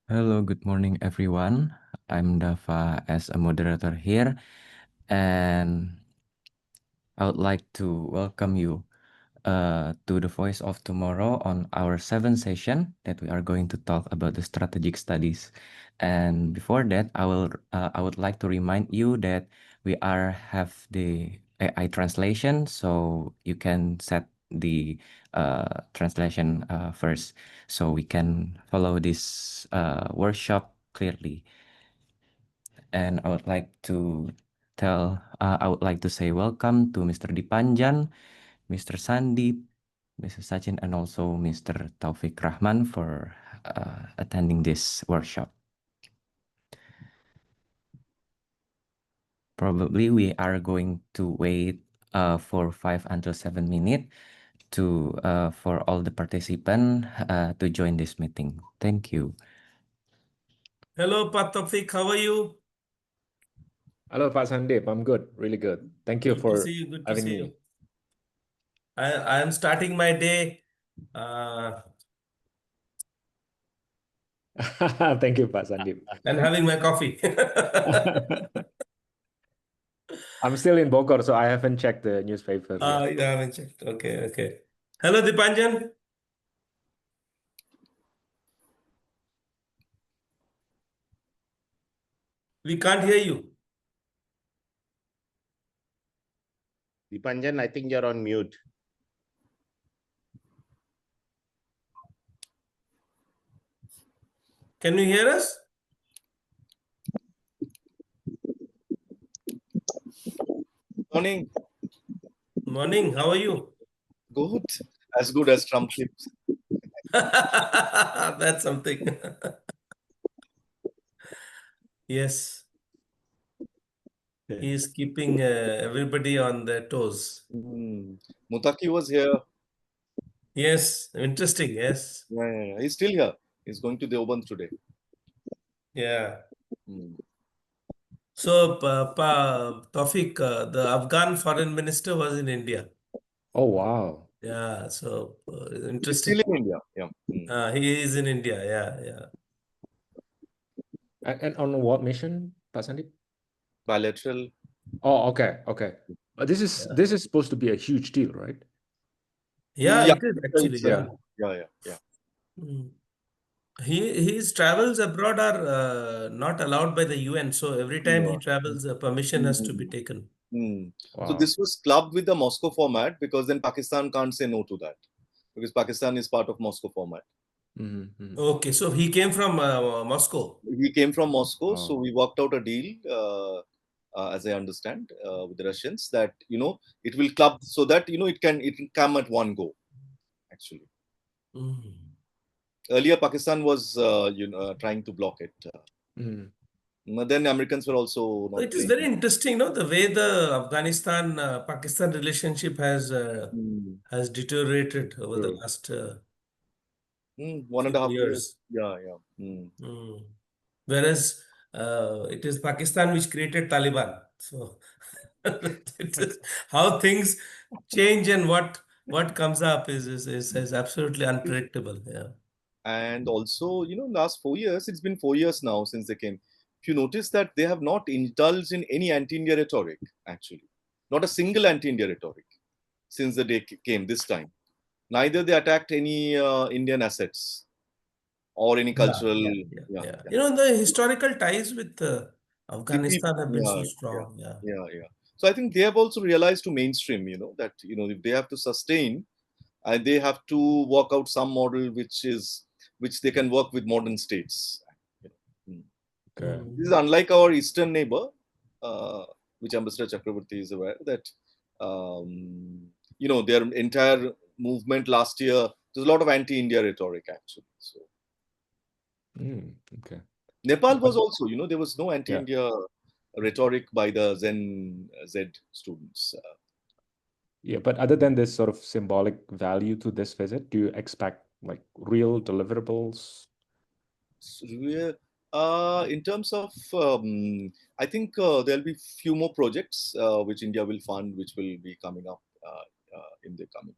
Hello, good morning, everyone. I'm Dava as a moderator here, and I would like to welcome you to the Voice of Tomorrow on our seventh session that we are going to talk about the strategic studies. And before that, I would like to remind you that we have the AI translation, so you can set the translation first, so we can follow this workshop clearly. And I would like to say welcome to Mr. Dipanjan, Mr. Sandeep, Mr. Sachin, and also Mr. Taufiq Rahman for attending this workshop. Probably we are going to wait for 5 until 7 minutes for all the participants to join this meeting. Thank you. Hello, Taufiq. How are you? Hello, Pak Sandeep. I'm good, really good. Thank you Good to for see you. Good to having see me. you. I am starting my day. Thank you, Pak Sandeep. And having my coffee. I'm still in Bogor, so I haven't checked the newspaper yet. You haven't checked. Okay. Hello, Dipanjan. We can't hear you. Dipanjan, I think you're on mute. Can you hear us? Morning. Morning. How are you? Good. As good as Trump chips. That's something. Yes. He is keeping everybody on their toes. Mutaki was here. Yes. Interesting. Yes. Yeah. He's still here. He's going to Deoband today. Yeah. So, Taufiq, the Afghan foreign minister was in India. Oh, wow. Yeah, so He's interesting. still in India. Yeah. He is in India. Yeah. And on what mission, Pak Sandeep? Bilateral. Oh, okay. But this is supposed to be a huge deal, right? Yeah, Yeah. it is actually. Yeah. His travels abroad are not allowed by the UN. So every time he travels, permission has to be taken. Wow. So this was clubbed with the Moscow format because then Pakistan can't say no to that because Pakistan is part of Moscow format. Okay, so he came from Moscow. He came from Moscow, Oh. so we worked out a deal, as I understand, with the Russians that it will club so that it can come at one go. Actually, earlier Pakistan was trying to block it. But then Americans were also not. It is very interesting, no, the way the Afghanistan-Pakistan relationship has deteriorated over the last 1.5 years. Yeah. Whereas it is Pakistan which created Taliban. So it is how things change and what comes up is absolutely unpredictable. Yeah. And also, last 4 years, it's been 4 years now since they came. If you notice that they have not indulged in any anti-India rhetoric, actually. Not a single anti-India rhetoric since the day came this time. Neither they attacked any Indian assets or any cultural. Yeah. The historical ties with Afghanistan have been so strong. Yeah. So I think they have also realized to mainstream, that if they have to sustain, they have to work out some model which they can work with modern states. Okay. This is unlike our eastern neighbor, which Ambassador Chakravorty is aware that their entire movement last year, there's a lot of anti-India rhetoric actually. So Okay. Nepal was also, there was no anti-India rhetoric by the Zen Z students. Yeah, but other than this sort of symbolic value to this visit, do you expect like real deliverables? In terms of, I think there'll be few more projects which India will fund, which will be coming up in the coming.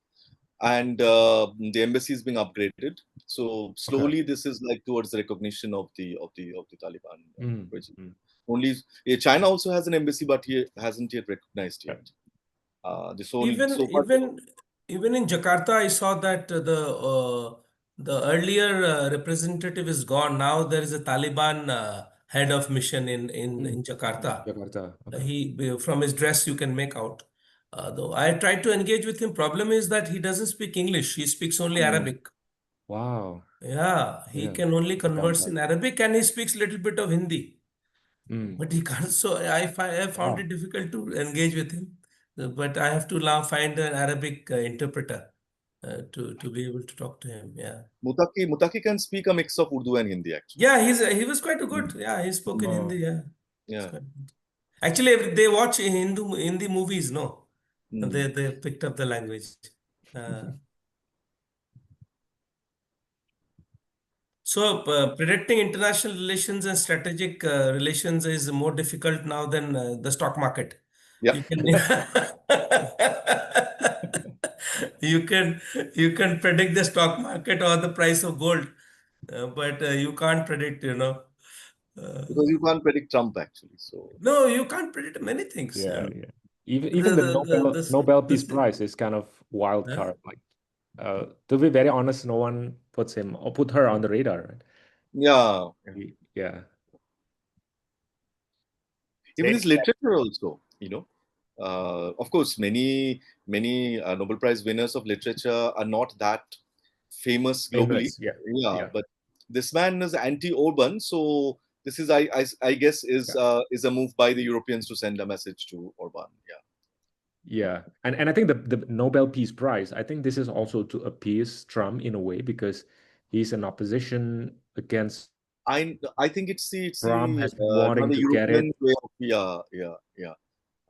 and the embassy is being upgraded. So slowly, this is like towards the recognition of the Taliban regime. Mm. Only China also has an embassy, but he hasn't yet recognized yet. This whole Even so far, even in Jakarta, I saw that the earlier representative is gone. Now there is a Taliban head of mission in Jakarta. Jakarta. Okay. He from his dress you can make out. Though I tried to engage with him. Problem is that he doesn't speak English. He speaks only Arabic. Wow. Yeah, he Yeah. can only Down converse south. in Arabic and he speaks little bit of Hindi. Mm. But he can't. So I found Wow. it difficult to engage with him. But I have to now find an Arabic interpreter to be able to talk to him. Yeah. Mutaki can speak a mix of Urdu and Hindi actually. Yeah, he was quite good. Yeah, he spoke in Hindi. Yeah. It's Yeah. quite good. Actually, they watch Hindi movies. No, they picked up the language. So predicting international relations and strategic relations is more difficult now than the stock market. Yeah. You can you can you can predict the stock market or the price of gold, but you can't predict, Because you can't predict Trump actually. So no, you can't predict many things. Yeah. Even the Nobel Peace Prize is kind of wild Huh? card. Like, to be very honest, no one puts him or put her on the radar. Right? yeah. Yeah. Even his literature also, of course, many Nobel Prize winners of literature are not that famous globally. Famous, yeah. But this man is anti-Orban, so this is, I guess, is a move by the Europeans to send a message to Orban. Yeah, and I think the Nobel Peace Prize, I think this is also to appease Trump in a way because he's in opposition against I think it's Trump has been wanting the to get it. European way of, yeah.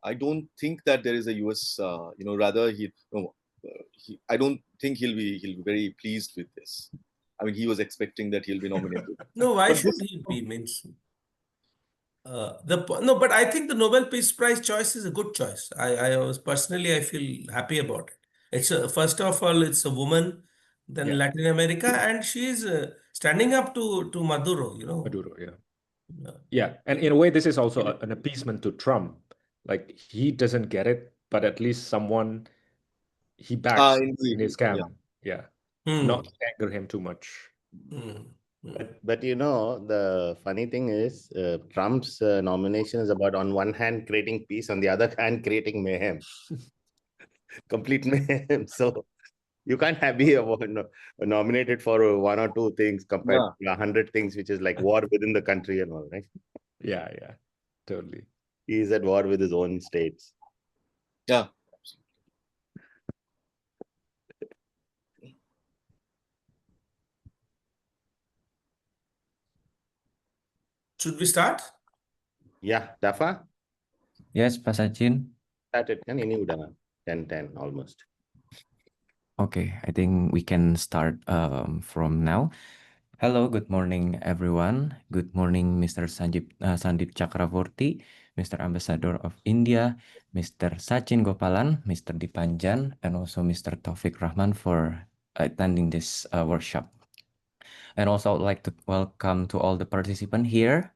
I don't think that there is a US, rather I don't think he'll be very pleased with this. I mean, he was expecting that he'll be nominated. No, why But should he be? Means no, but I think the Nobel Peace Prize choice is a good choice. I was personally I feel happy about it. It's first of all, it's a woman, then Latin America, and she is standing up to Maduro. Maduro, yeah, and in a way, this is also an appeasement to Trump. Like he doesn't get it, but at least someone he backs in his camp. Yeah, not to anger him too much. But the funny thing is, Trump's nomination is about, on one hand, creating peace, on the other hand, creating mayhem, complete mayhem. So you can't be nominated for one or two things compared to 100 things, which is like war within the country and all, right? Yeah, totally. He's at war with his own states. Yeah. Should we start? Yeah, Dafa? Yes, Pak Sachin. Started kan ini udah 10 almost. Okay, I think we can start from now. Hello, good morning, everyone. Good morning, Mr. Sandeep Chakravorty, Mr. Ambassador of India, Mr. Sachin Gopalan, Mr. Dipanjan, and also Mr. Taufiq Rahman for attending this workshop. And also, I would like to welcome to all the participants here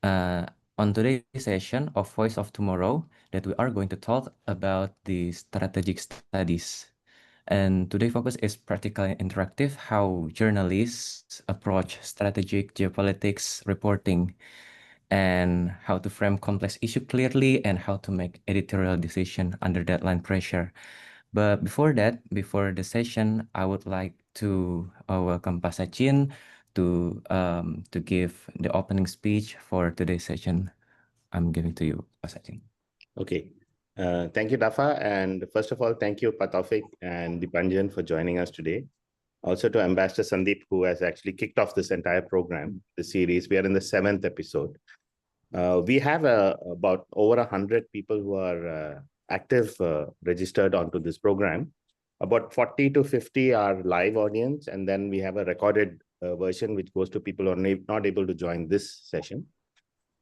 on today's session of Voice of Tomorrow that we are going to talk about the strategic studies. And today's focus is practical and interactive, how journalists approach strategic geopolitics reporting and how to frame complex issue clearly and how to make editorial decision under deadline pressure. But before the session, I would like to welcome Pak Sachin to give the opening speech for today's session. I'm giving to you, Pak Sachin. Okay. Thank you, Dafa. And first of all, thank you, Taufiq and Dipanjan, for joining us today. Also to Ambassador Sandeep, who has actually kicked off this entire program, the series. We are in the 7th episode. We have about over 100 people who are active, registered onto this program. About 40 to 50 are live audience, and then we have a recorded version which goes to people who are not able to join this session.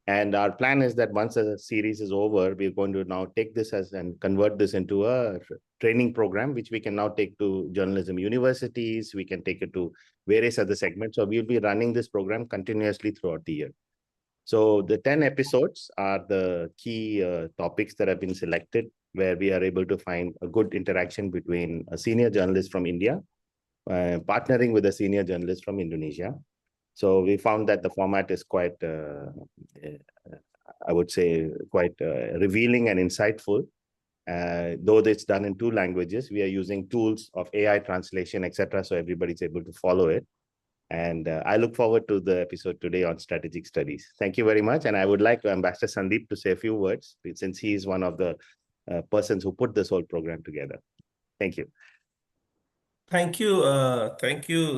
And our plan is that once the series is over, we're going to now take this and convert this into a training program, which we can now take to journalism universities. We can take it to various other segments. So we'll be running this program continuously throughout the year. So the 10 episodes are the key topics that have been selected, where we are able to find a good interaction between a senior journalist from India, partnering with a senior journalist from Indonesia. So we found that the format is quite, I would say, quite revealing and insightful. Though it's done in 2 languages, we are using tools of AI translation, etc., so everybody's able to follow it. And I look forward to the episode today on strategic studies. Thank you very much. And I would like Ambassador Sandeep to say a few words, since he is one of the persons who put this whole program together. Thank you. Thank you,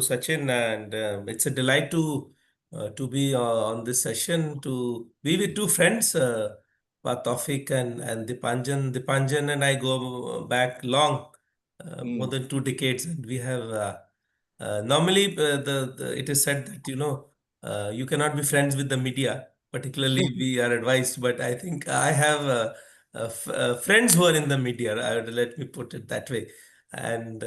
Sachin, and it's a delight to be on this session, to be with 2 friends, Taufiq and Dipanjan. Dipanjan and I go back long, more than 2 decades, and we have normally it is said that you cannot be friends with the media. Particularly, we are advised, but I think I have friends who are in the media. Let me put it that way, and.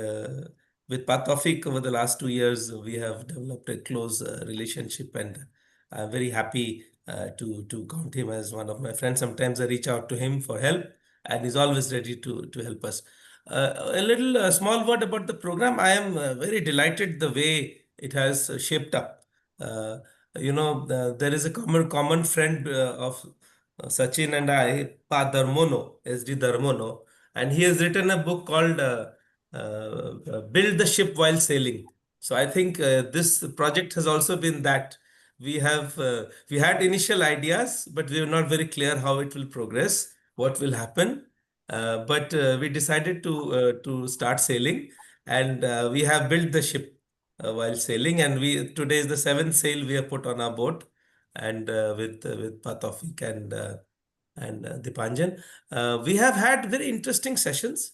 With Taufiq, over the last 2 years, we have developed a close relationship, and I'm very happy to count him as one of my friends. Sometimes I reach out to him for help, and he's always ready to help us. A little small word about the program. I am very delighted the way it has shaped up. There is a common friend of Sachin and I, Pa Dharmono, SD Dharmono, and he has written a book called Build the Ship While Sailing. So I think this project has also been that we had initial ideas, but we were not very clear how it will progress, what will happen. But we decided to start sailing, and we have built the ship while sailing. And today is the 7th sail we have put on our boat, and with Taufiq and Dipanjan. We have had very interesting sessions.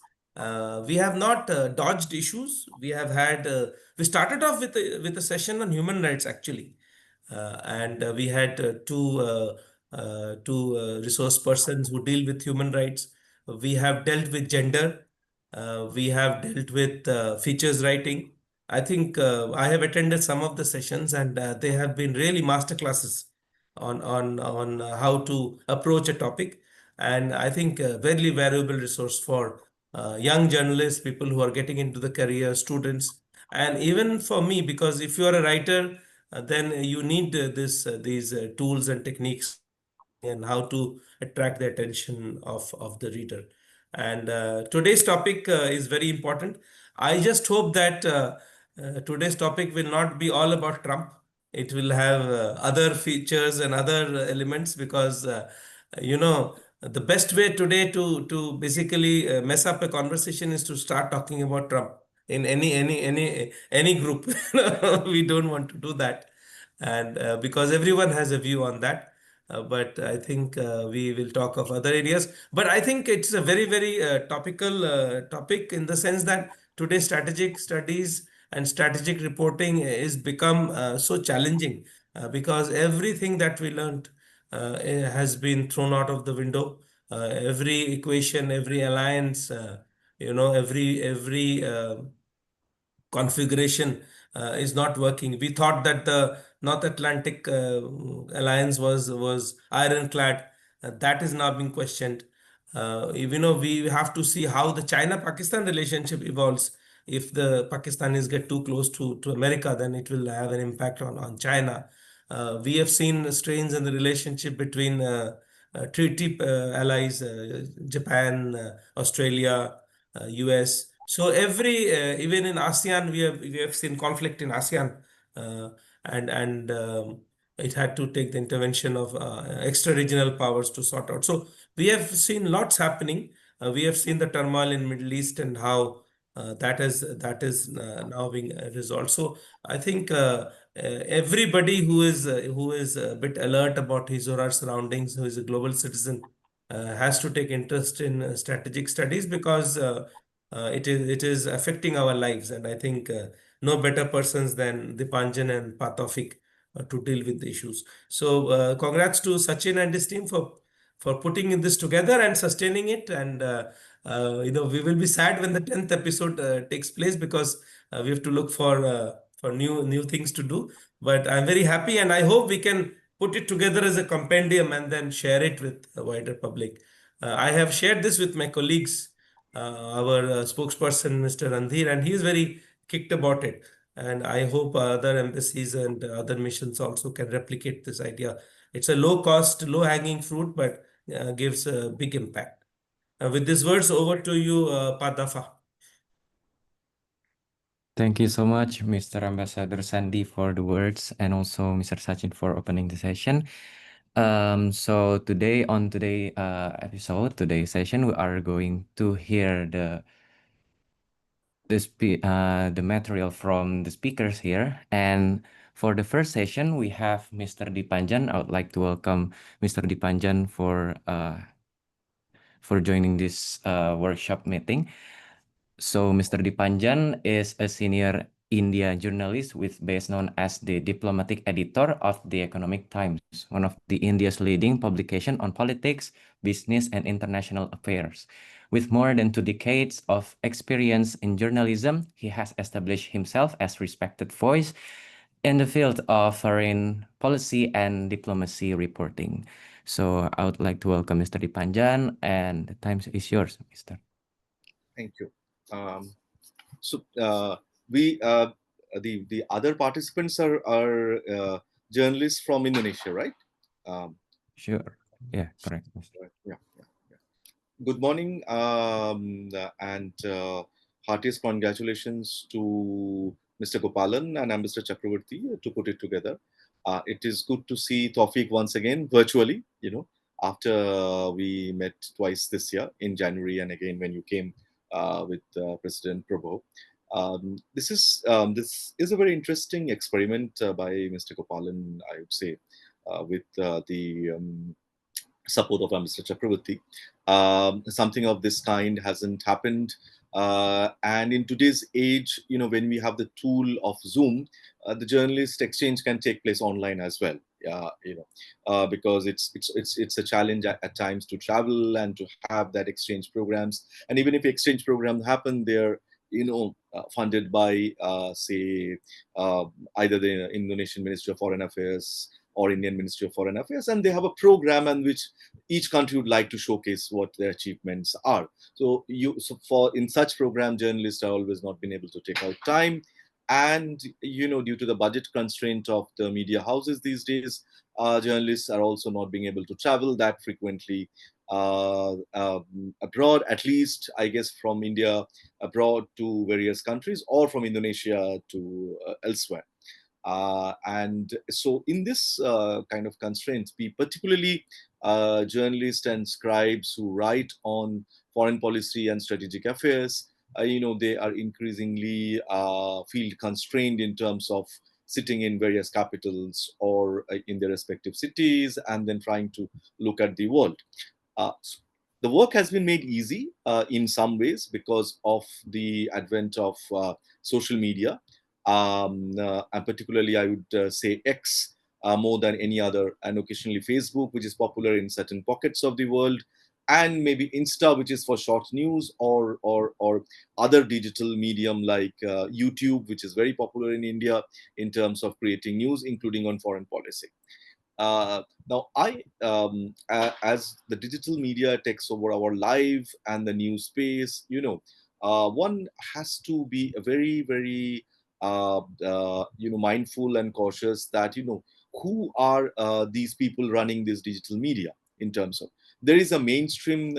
We have not dodged issues. We started off with a session on human rights, actually. And we had two resource persons who deal with human rights. We have dealt with gender. We have dealt with features writing. I think I have attended some of the sessions, and they have been really masterclasses on how to approach a topic. And I think a very valuable resource for young journalists, people who are getting into the career, students, and even for me, because if you are a writer, then you need these tools and techniques and how to attract the attention of the reader. And today's topic is very important. I just hope that today's topic will not be all about Trump. It will have other features and other elements, because the best way today to basically mess up a conversation is to start talking about Trump in any group. We don't want to do that, and because everyone has a view on that. But I think we will talk of other areas. But I think it's a very, very topical topic, in the sense that today strategic studies and strategic reporting is become so challenging, because everything that we learned has been thrown out of the window. Every equation, every alliance, every configuration is not working. We thought that the North Atlantic alliance was ironclad. That is now being questioned. We have to see how the China-Pakistan relationship evolves. If the Pakistanis get too close to America, then it will have an impact on China. We have seen strains in the relationship between treaty allies, Japan, Australia, US. So even in ASEAN, we have seen conflict in ASEAN, and it had to take the intervention of extra-regional powers to sort out. So we have seen lots happening. We have seen the turmoil in Middle East and how that is now being resolved. So I think everybody who is a bit alert about his or her surroundings, who is a global citizen, has to take interest in strategic studies, because it is affecting our lives. And I think no better persons than Dipanjan and Taufiq to deal with the issues. So congrats to Sachin and his team for putting in this together and sustaining it. And we will be sad when the 10th episode takes place, because we have to look for new things to do. But I'm very happy, and I hope we can put it together as a compendium and then share it with the wider public. I have shared this with my colleagues, our spokesperson, Mr. Randhir, and he is very kicked about it. And I hope other embassies and other missions also can replicate this idea. It's a low cost, low hanging fruit, but gives a big impact. With these words, over to you, Padafa. Thank you so much, Mr. Ambassador Sandy, for the words, and also Mr. Sachin for opening the session. So today's episode, today's session, we are going to hear the material from the speakers here. And for the first session, we have Mr. Dipanjan. I would like to welcome Mr. Dipanjan for joining this workshop meeting. So Mr. Dipanjan is a senior India journalist with base known as the diplomatic editor of The Economic Times, one of the India's leading publication on politics, business, and international affairs. With more than 2 decades of experience in journalism, he has established himself as respected voice in the field of foreign policy and diplomacy reporting. So I would like to welcome Mr. Dipanjan, and the time is yours, Mr. Thank you. The other participants are journalists from Indonesia, right? Sure. Yeah, correct. Yeah. Good morning, and heartiest congratulations to Mr. Gopalan and Ambassador Chakravorty to put it together. It is good to see Taufiq once again virtually, after we met twice this year in January and again when you came with President Prabhu. This is a very interesting experiment by Mr. Gopalan, I would say, with the support of Mr. Chakravorty. Something of this kind hasn't happened. And in today's age, when we have the tool of Zoom, the journalist exchange can take place online as well. Because it's a challenge at times to travel and to have that exchange programs. And even if exchange programs happen, they're funded by say either the Indonesian Ministry of Foreign Affairs or Indian Ministry of Foreign Affairs, and they have a program in which each country would like to showcase what their achievements are. So in such program, journalists are always not been able to take out time. And, due to the budget constraint of the media houses these days, journalists are also not being able to travel that frequently abroad, at least, I guess, from India abroad to various countries, or from Indonesia to elsewhere. And so in this kind of constraints, particularly journalists and scribes who write on foreign policy and strategic affairs, they are increasingly feel constrained in terms of sitting in various capitals or in their respective cities and then trying to look at the world. The work has been made easy in some ways because of the advent of social media. And particularly, I would say X more than any other, and occasionally Facebook, which is popular in certain pockets of the world, and maybe Insta, which is for short news, or other digital medium like YouTube, which is very popular in India in terms of creating news, including on foreign policy. Now, as the digital media takes over our life and the news space, one has to be a very, very mindful and cautious that who are these people running this digital media in terms of. There is a mainstream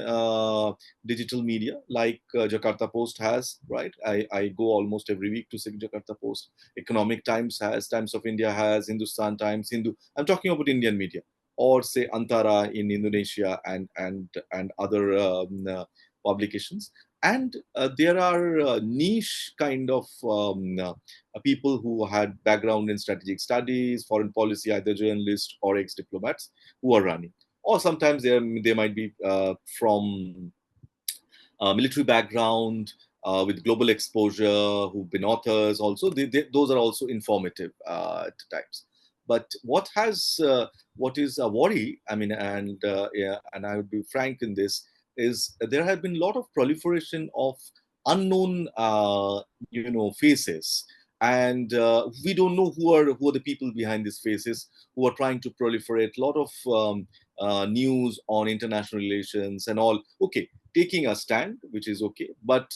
digital media like Jakarta Post has, right? I go almost every week to see Jakarta Post. Economic Times has, Times of India has, Hindustan Times, Hindu. I'm talking about Indian media, or say Antara in Indonesia and other publications. And there are niche kind of people who had background in strategic studies, foreign policy, either journalists or ex-diplomats who are running. Or sometimes they might be from military background with global exposure, who've been authors also. Those are also informative at times. But what is a worry, I mean, and I would be frank in this, is there have been a lot of proliferation of unknown, faces, and we don't know who are the people behind these faces who are trying to proliferate a lot of news on international relations and all. Okay, taking a stand, which is okay, but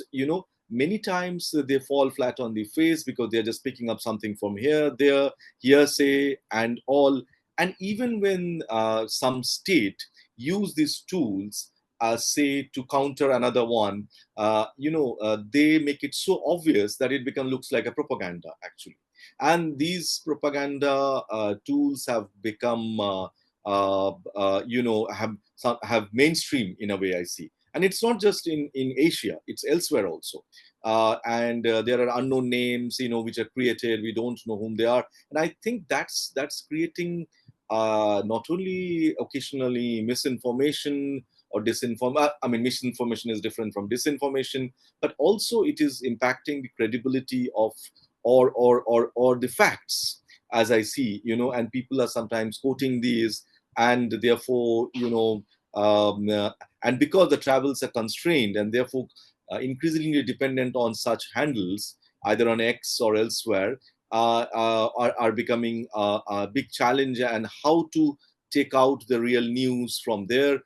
many times they fall flat on the face because they're just picking up something from here, there, hearsay, and all. And even when some state use these tools, say to counter another one, they make it so obvious that it looks like a propaganda actually. And these propaganda tools have become, have mainstream in a way, I see. And it's not just in Asia; it's elsewhere also. And there are unknown names, which are created. We don't know whom they are, and I think that's creating not only occasionally misinformation or disinformation. I mean, misinformation is different from disinformation, but also it is impacting the credibility of or the facts, as I see. And people are sometimes quoting these, and therefore, and because the travels are constrained and therefore increasingly dependent on such handles, either on X or elsewhere, are becoming a big challenge, and how to take out the real news from there.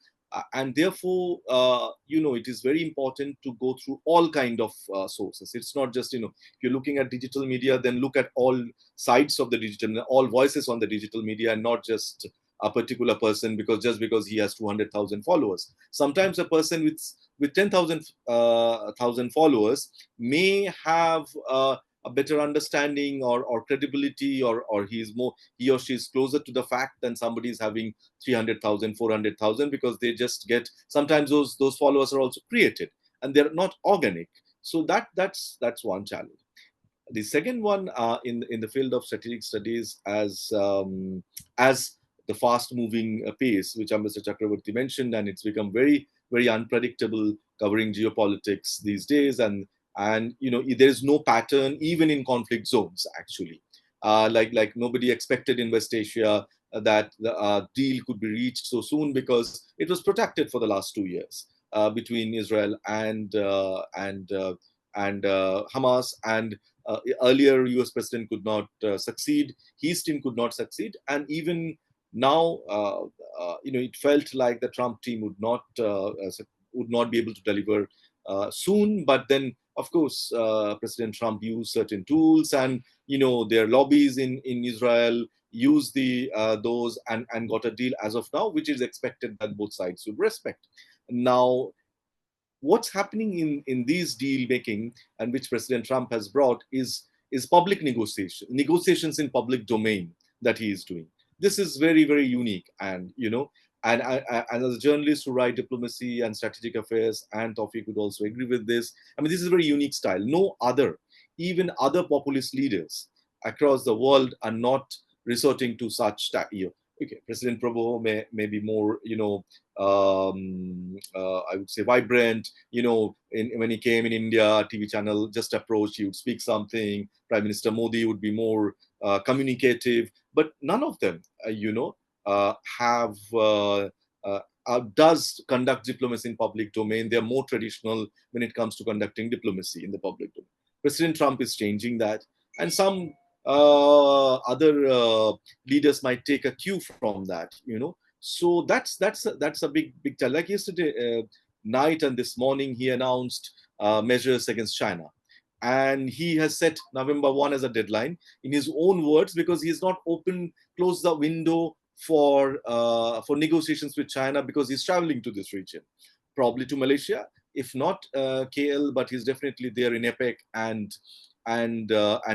And therefore, it is very important to go through all kind of sources. It's not just, if you're looking at digital media, then look at all sides of the digital, all voices on the digital media, and not just a particular person because he has 200,000 followers. Sometimes a person with 10,000 followers may have a better understanding or credibility, or he or she is closer to the fact than somebody is having 300,000, 400,000, because they just get, sometimes those followers are also created and they're not organic. So that's one challenge. The second one, in the field of strategic studies, as the fast-moving pace, which Mr. Chakravorty mentioned, and it's become very, very unpredictable, covering geopolitics these days, and there is no pattern even in conflict zones actually. Like nobody expected in West Asia that the deal could be reached so soon, because it was protracted for the last 2 years between Israel and Hamas, and earlier US president could not succeed, his team could not succeed, and even now, it felt like the Trump team would not be able to deliver soon. But then, of course, President Trump used certain tools, and their lobbies in Israel used those and got a deal as of now, which is expected that both sides would respect. Now, what's happening in these deal making, and which President Trump has brought, is public negotiations in public domain that he is doing. This is very, very unique, and and as a journalist who write diplomacy and strategic affairs, and Taufiq would also agree with this. I mean, this is a very unique style. No other, even other populist leaders across the world, are not resorting to such okay, President Prabhu may be more, I would say vibrant, when he came in India, TV channel just approached, he would speak something. Prime Minister Modi would be more communicative, but none of them, does conduct diplomacy in public domain. They're more traditional when it comes to conducting diplomacy in the public domain. President Trump is changing that, and some other leaders might take a cue from that, So that's a big challenge. Like yesterday night and this morning, he announced measures against China, and he has set November 1 as a deadline in his own words, because he's not closed the window for negotiations with China, because he's traveling to this region, probably to Malaysia, if not KL, but he's definitely there in APEC and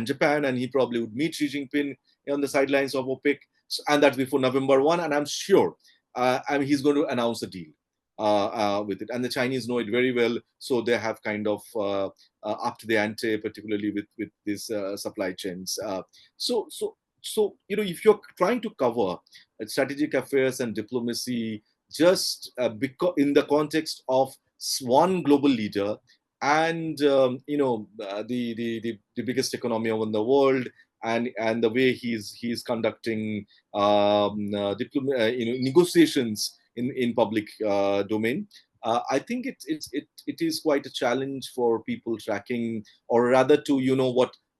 Japan, and he probably would meet Xi Jinping on the sidelines of OPEC, and that's before November 1, and I'm sure he's going to announce a deal with it, and the Chinese know it very well, so they have kind of up to the ante, particularly with these supply chains. So if you're trying to cover strategic affairs and diplomacy just because in the context of one global leader, and the biggest economy in the world, and the way he's conducting negotiations in public domain. I think it is quite a challenge for people tracking, or rather to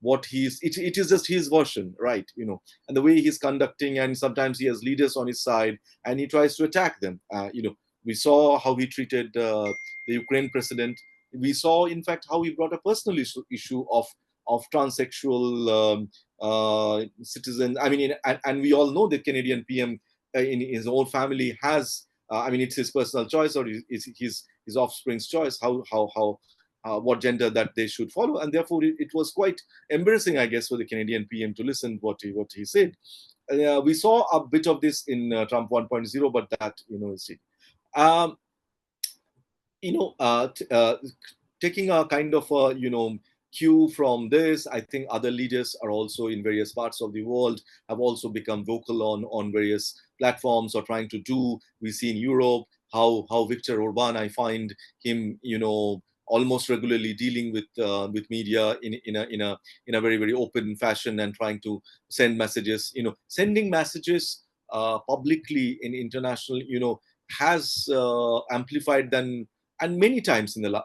what it is just his version, right? And the way he's conducting, and sometimes he has leaders on his side and he tries to attack them. We saw how he treated the Ukraine president. We saw, in fact, how he brought a personal issue of transsexual citizens. I mean, and we all know the Canadian PM in his own family has. I mean, it's his personal choice, or his offspring's choice, what gender that they should follow, and therefore it was quite embarrassing, I guess, for the Canadian PM to listen what he said. We saw a bit of this in Trump 1.0, but that is it. Taking a kind of a cue from this, I think other leaders are also in various parts of the world have also become vocal on various platforms or trying to do. We see in Europe how Viktor Orban, I find him almost regularly dealing with media in a very, very open fashion and trying to send messages. Sending messages publicly in international has amplified them, and many times in the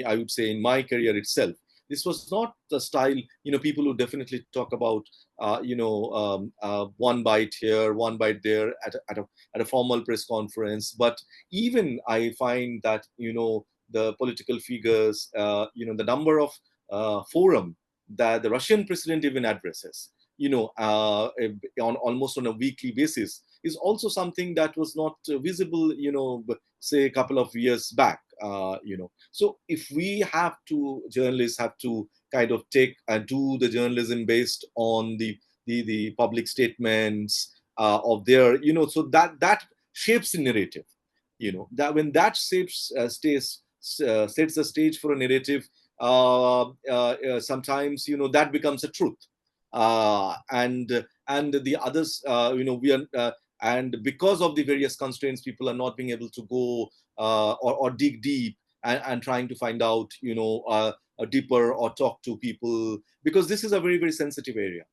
I would say in my career itself, this was not the style. People who definitely talk about one bite here, one bite there at a formal press conference. But even I find that the political figures, the number of forum that the Russian president even addresses, almost on a weekly basis, is also something that was not visible, say a couple of years back. So if journalists have to kind of take and do the journalism based on the public statements of their, so that shapes the narrative. That when that shapes sets the stage for a narrative, sometimes that becomes a truth. And the others, we are, and because of the various constraints, people are not being able to go or dig deep and trying to find out, deeper or talk to people, because this is a very, very sensitive area.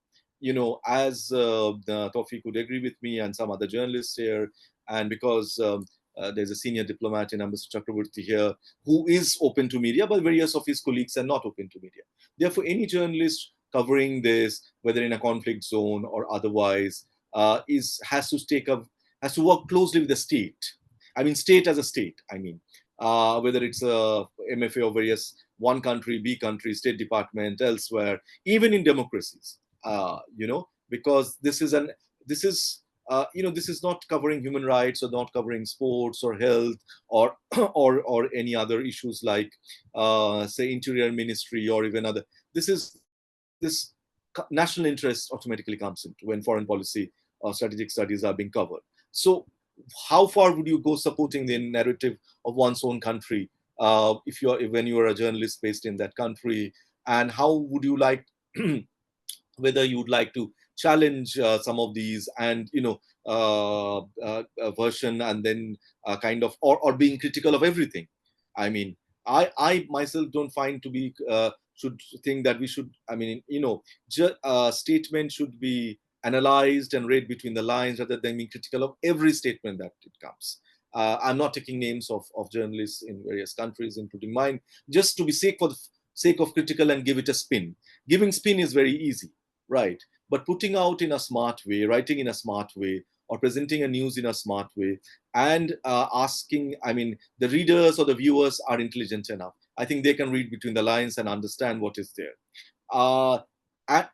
As Taufiq would agree with me and some other journalists here, and because there's a senior diplomat in Ambassador Chakravorty here who is open to media, but various of his colleagues are not open to media. Therefore, any journalist covering this, whether in a conflict zone or otherwise, has to work closely with the state. I mean, state as a state. I mean, whether it's a MFA of various one country, B country, State Department, elsewhere, even in democracies. Because this is this is not covering human rights or not covering sports or health or or any other issues like say Interior Ministry or even other. This national interest automatically comes into when foreign policy or strategic studies are being covered. So how far would you go supporting the narrative of one's own country when you are a journalist based in that country? And how would you like whether you would like to challenge some of these and version and then kind of or being critical of everything. I mean, I myself don't find to be should think that we should, I mean, statement should be analyzed and read between the lines rather than being critical of every statement that it comes. I'm not taking names of journalists in various countries, including mine, just to be sake of critical and give it a spin. Giving spin is very easy, right? But putting out in a smart way, writing in a smart way, or presenting a news in a smart way, and asking, I mean, the readers or the viewers are intelligent enough. I think they can read between the lines and understand what is there.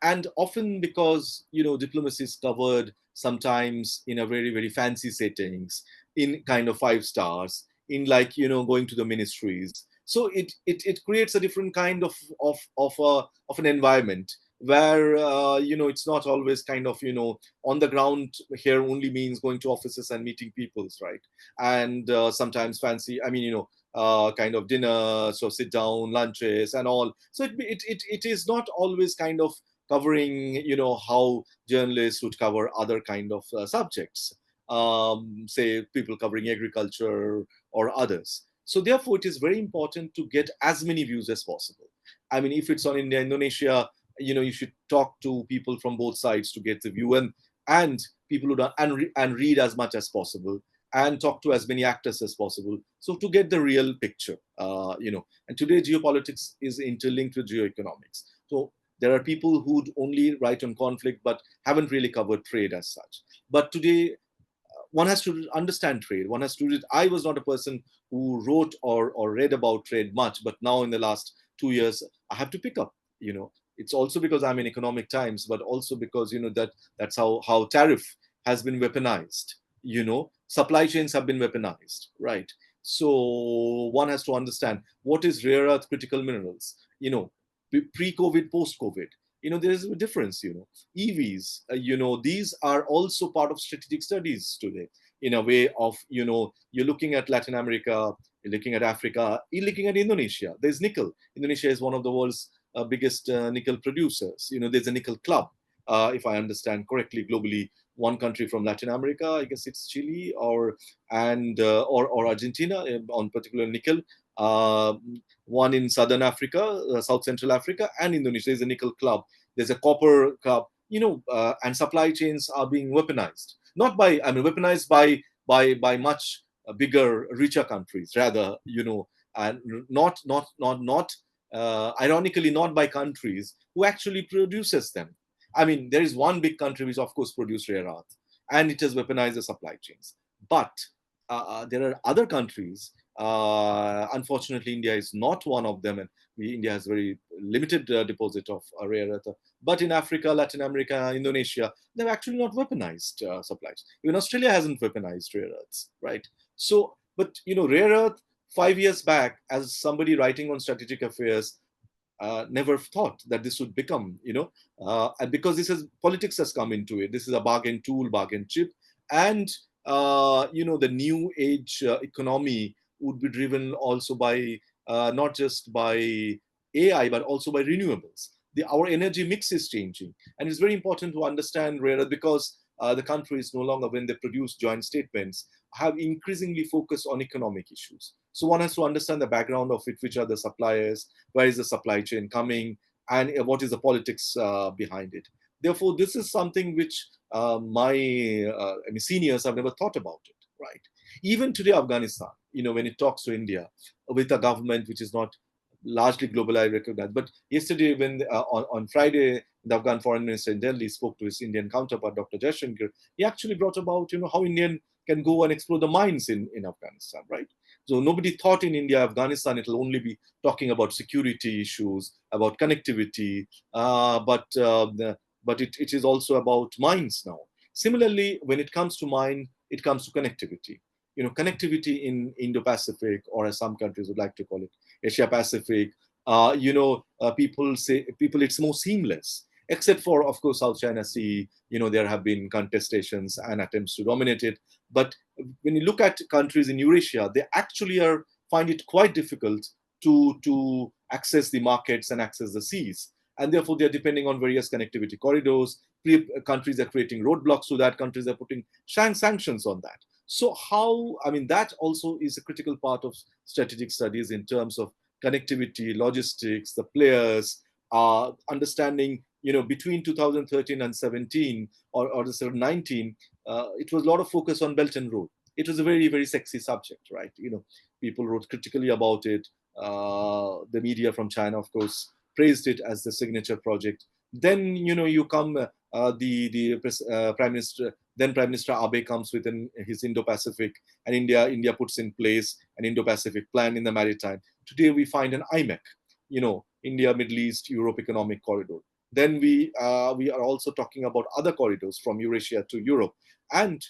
And often because, diplomacy is covered sometimes in a very, very fancy settings, in kind of 5 stars, in like, going to the ministries. So it creates a different kind of an environment where it's not always kind of on the ground here only means going to offices and meeting peoples, right? And sometimes fancy, I mean, kind of dinners or sit down lunches and all. So it is not always kind of covering how journalists would cover other kind of subjects, say people covering agriculture or others. So therefore it is very important to get as many views as possible. I mean, if it's on India, Indonesia, you should talk to people from both sides to get the view, and people who don't, and read as much as possible, and talk to as many actors as possible, so to get the real picture. And today geopolitics is interlinked with geoeconomics. So there are people who only write on conflict but haven't really covered trade as such. But today one has to understand trade. One has to read. I was not a person who wrote or read about trade much, but now in the last 2 years, I have to pick up. It's also because I'm in Economic Times, but also because that's how tariff has been weaponized. Supply chains have been weaponized, right? So one has to understand what is rare earth critical minerals. Pre-COVID, post-COVID. There is a difference. EVs, these are also part of strategic studies today, in a way of, you're looking at Latin America, you're looking at Africa, you're looking at Indonesia. There's nickel. Indonesia is one of the world's biggest nickel producers. There's a nickel club, if I understand correctly, globally. One country from Latin America, I guess it's Chile or Argentina on particular nickel. One in Southern Africa, South Central Africa, and Indonesia. There's a nickel club. There's a copper club. And supply chains are being weaponized. Weaponized by much bigger, richer countries, rather. And not ironically, not by countries who actually produces them. There is one big country which, of course, produces rare earth, and it has weaponized the supply chains. But there are other countries. Unfortunately, India is not one of them, and India has very limited deposit of rare earth. But in Africa, Latin America, Indonesia, they've actually not weaponized supplies. Even Australia hasn't weaponized rare earths, right? So, but rare earth 5 years back, as somebody writing on strategic affairs, never thought that this would become, because politics has come into it. This is a bargain tool, bargain chip, and the new age economy would be driven also by not just by AI but also by renewables. Our energy mix is changing, and it's very important to understand rare earth, because the countries no longer, when they produce joint statements, have increasingly focused on economic issues. So one has to understand the background of it, which are the suppliers, where is the supply chain coming, and what is the politics behind it. Therefore, this is something which my seniors have never thought about it, right? Even today, Afghanistan, when it talks to India with a government which is not largely globally recognized. But yesterday, when on Friday, the Afghan foreign minister in Delhi spoke to his Indian counterpart, Dr. Jaishankar, he actually brought about, how Indian can go and explore the mines in Afghanistan, right? So nobody thought in India, Afghanistan, it'll only be talking about security issues, about connectivity, but it is also about mines now. Similarly, when it comes to mine, it comes to connectivity. Connectivity in Indo-Pasifik, or as some countries would like to call it, Asia-Pacific. People say it's more seamless, except for, of course, South China Sea. There have been contestations and attempts to dominate it. But when you look at countries in Eurasia, they actually find it quite difficult to access the markets and access the seas. And therefore, they're depending on various connectivity corridors. Countries are creating roadblocks to that. Countries are putting sanctions on that. So that also is a critical part of strategic studies in terms of connectivity, logistics, the players, understanding, between 2013 and 17 or 19, it was a lot of focus on Belt and Road. It was a very, very sexy subject, right? People wrote critically about it. The media from China, of course, praised it as the signature project. Then, you come, Prime Minister, then Prime Minister Abe comes with his Indo-Pacific, and India puts in place an Indo-Pacific plan in the maritime. Today we find an IMEC, India, Middle East, Europe Economic Corridor. Then we are also talking about other corridors from Eurasia to Europe. And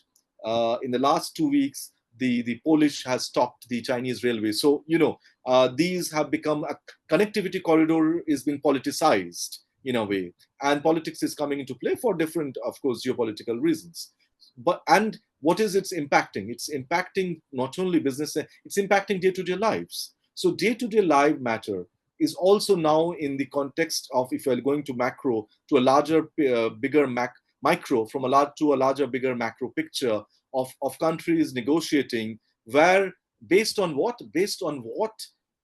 in the last 2 weeks, the Polish has stopped the Chinese railway. So, these have become a connectivity corridor is being politicized in a way. And politics is coming into play for different, of course, geopolitical reasons. And what is it's impacting? It's impacting not only business, it's impacting day-to-day lives. So day-to-day life matter is also now in the context of, if you're going to macro, to a larger, bigger micro, from a large to a larger, bigger macro picture of countries negotiating, where based on what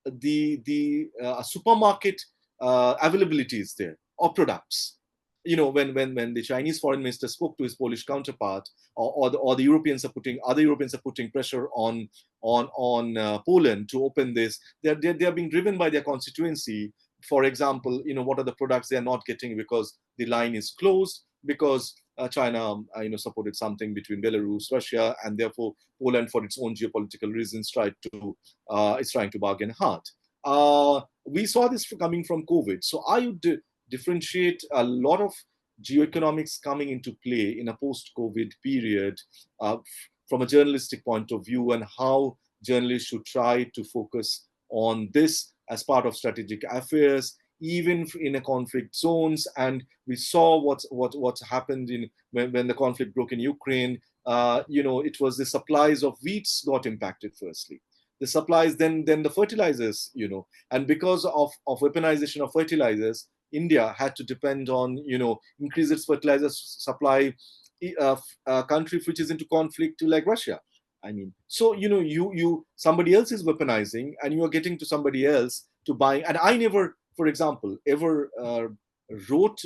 the supermarket availability is there. of products. When the Chinese foreign minister spoke to his Polish counterpart, or the Europeans are putting pressure on Poland to open this, they are being driven by their constituency. For example, what are the products they are not getting because the line is closed, because China, supported something between Belarus, Russia, and therefore Poland, for its own geopolitical reasons, is trying to bargain hard. We saw this coming from COVID. So I would differentiate a lot of geoeconomics coming into play in a post-COVID period from a journalistic point of view, and how journalists should try to focus on this as part of strategic affairs, even in a conflict zones. And we saw what's happened when the conflict broke in Ukraine. It was the supplies of wheats got impacted firstly. The supplies, then the fertilizers, and because of weaponization of fertilizers, India had to depend on, increase its fertilizer supply, a country which is into conflict to like Russia. So, somebody else is weaponizing and you are getting to somebody else to buy. And I never, for example, ever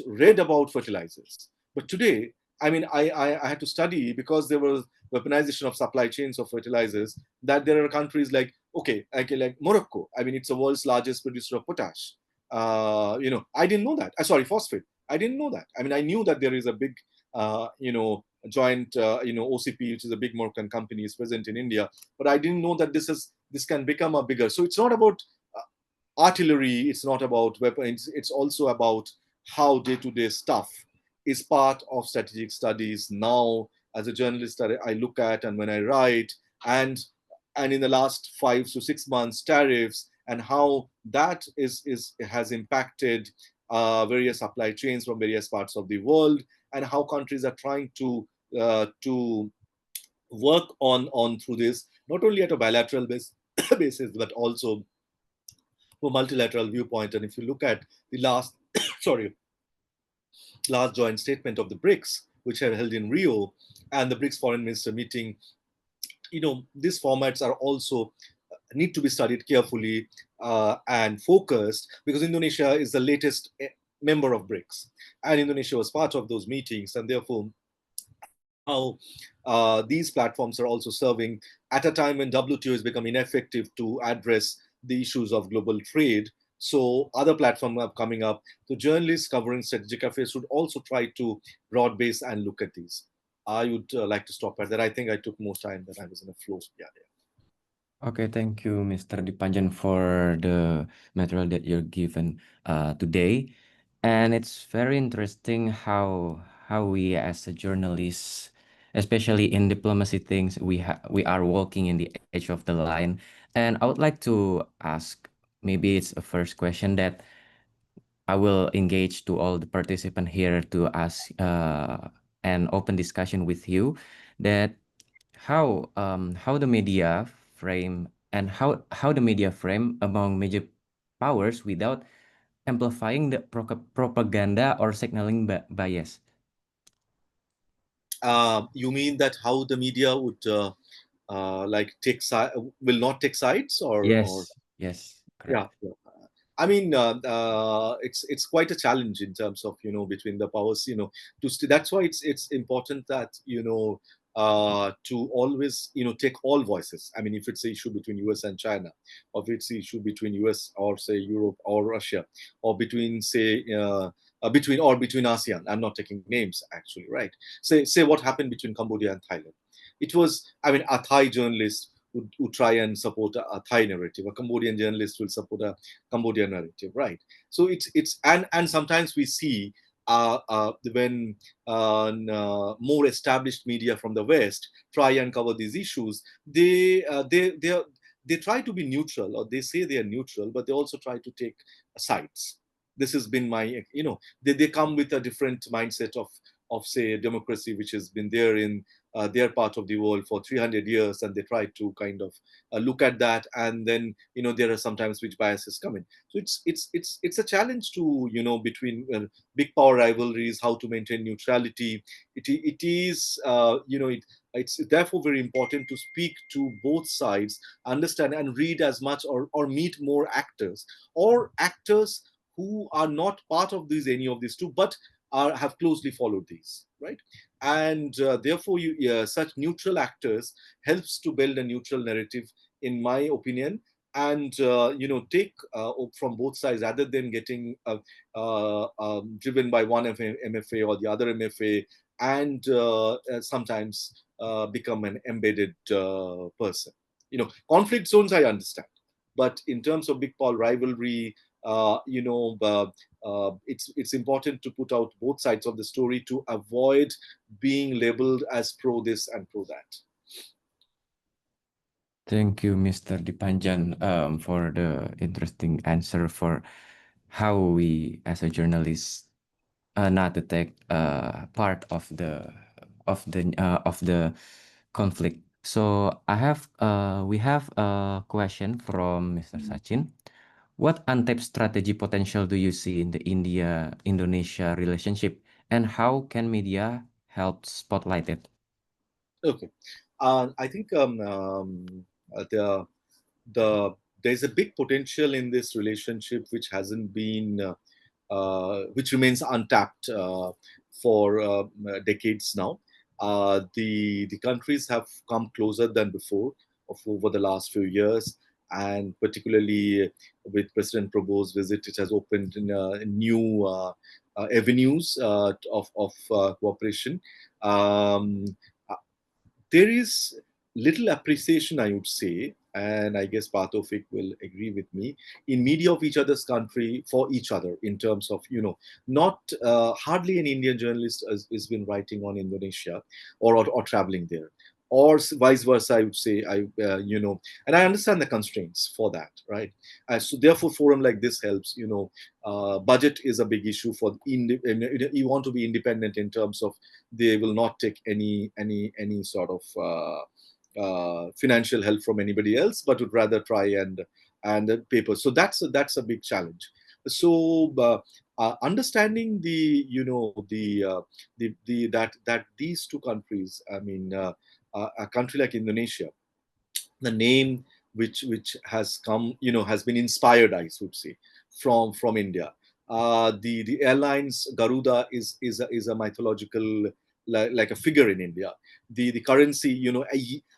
read about fertilizers. But today, I had to study, because there was weaponization of supply chains of fertilizers, that there are countries like Morocco. It's the world's largest producer of potash. I didn't know that. Sorry, phosphate. I didn't know that. I knew that there is a big, joint, OCP, which is a big Moroccan company, is present in India. But I didn't know that this can become a bigger. So it's not about artillery. It's not about weapons. It's also about how day-to-day stuff is part of strategic studies now. As a journalist, I look at, and when I write, and in the last 5 to 6 months, tariffs, and how that has impacted various supply chains from various parts of the world, and how countries are trying to work on through this, not only at a bilateral basis, but also from a multilateral viewpoint. And if you look at the last joint statement of the BRICS, which are held in Rio, and the BRICS foreign minister meeting, these formats are also need to be studied carefully and focused, because Indonesia is the latest member of BRICS, and Indonesia was part of those meetings, and therefore how these platforms are also serving at a time when WTO has become ineffective to address the issues of global trade. So other platforms are coming up. So journalists covering strategic affairs should also try to broad base and look at these. I would like to stop at that. I think I took more time than I was in a flow. Yeah. Okay, thank you, Mr. Dipanjan, for the material that you're given today. And it's very interesting how we as a journalist, especially in diplomacy things, we are walking in the edge of the line. And I would like to ask, maybe it's a first question that I will engage to all the participants here to ask an open discussion with you, that how the media frame, and how the media frame among major powers without amplifying the propaganda or signaling bias. You mean that how the media would will not take sides, or yes, correct. Yeah. It's quite a challenge in terms of between the powers. That's why it's important that to always take all voices. If it's an issue between US and China, or if it's an issue between US or say Europe or Russia, or between say between ASEAN. I'm not taking names actually, right? Say what happened between Cambodia and Thailand. It was, a Thai journalist would try and support a Thai narrative. A Cambodian journalist will support a Cambodian narrative, right? So it's and sometimes we see when more established media from the West try and cover these issues, they try to be neutral, or they say they are neutral, but they also try to take sides. This has been my, they come with a different mindset of say democracy, which has been there in their part of the world for 300 years, and they try to kind of look at that, and then there are sometimes which biases come in. So it's a challenge to between big power rivalries, how to maintain neutrality. It is it's therefore very important to speak to both sides, understand and read as much, or meet more actors, or actors who are not part of any of these two, but have closely followed these, right? And therefore, such neutral actors helps to build a neutral narrative, in my opinion, and take from both sides, rather than getting driven by one MFA or the other MFA, and sometimes become an embedded person. Conflict zones I understand, but in terms of big Paul rivalry, it's important to put out both sides of the story to avoid being labeled as pro this and pro that. Thank you, Mr. Dipanjan, for the interesting answer for how we, as a journalist, not to take part of the conflict. So we have a question from Mr. Sachin. What untapped strategy potential do you see in the India-Indonesia relationship, and how can media help spotlight it? Okay, I think there's a big potential in this relationship which hasn't been, which remains untapped for decades now. The countries have come closer than before over the last few years, and particularly with President Prabowo's visit, it has opened new avenues of cooperation. There is little appreciation, I would say, and I guess Taufiq will agree with me, in media of each other's country for each other, in terms of, not hardly an Indian journalist has been writing on Indonesia or traveling there, or vice versa, I would say. And I understand the constraints for that, right? So therefore, forum like this helps. Budget is a big issue for you want to be independent in terms of they will not take any sort of financial help from anybody else, but would rather try and paper. So that's a big challenge. So understanding that these two countries, I mean, a country like Indonesia, the name which has come, has been inspired, I would say, from India. The airlines Garuda is a mythological, like a figure in India. The currency,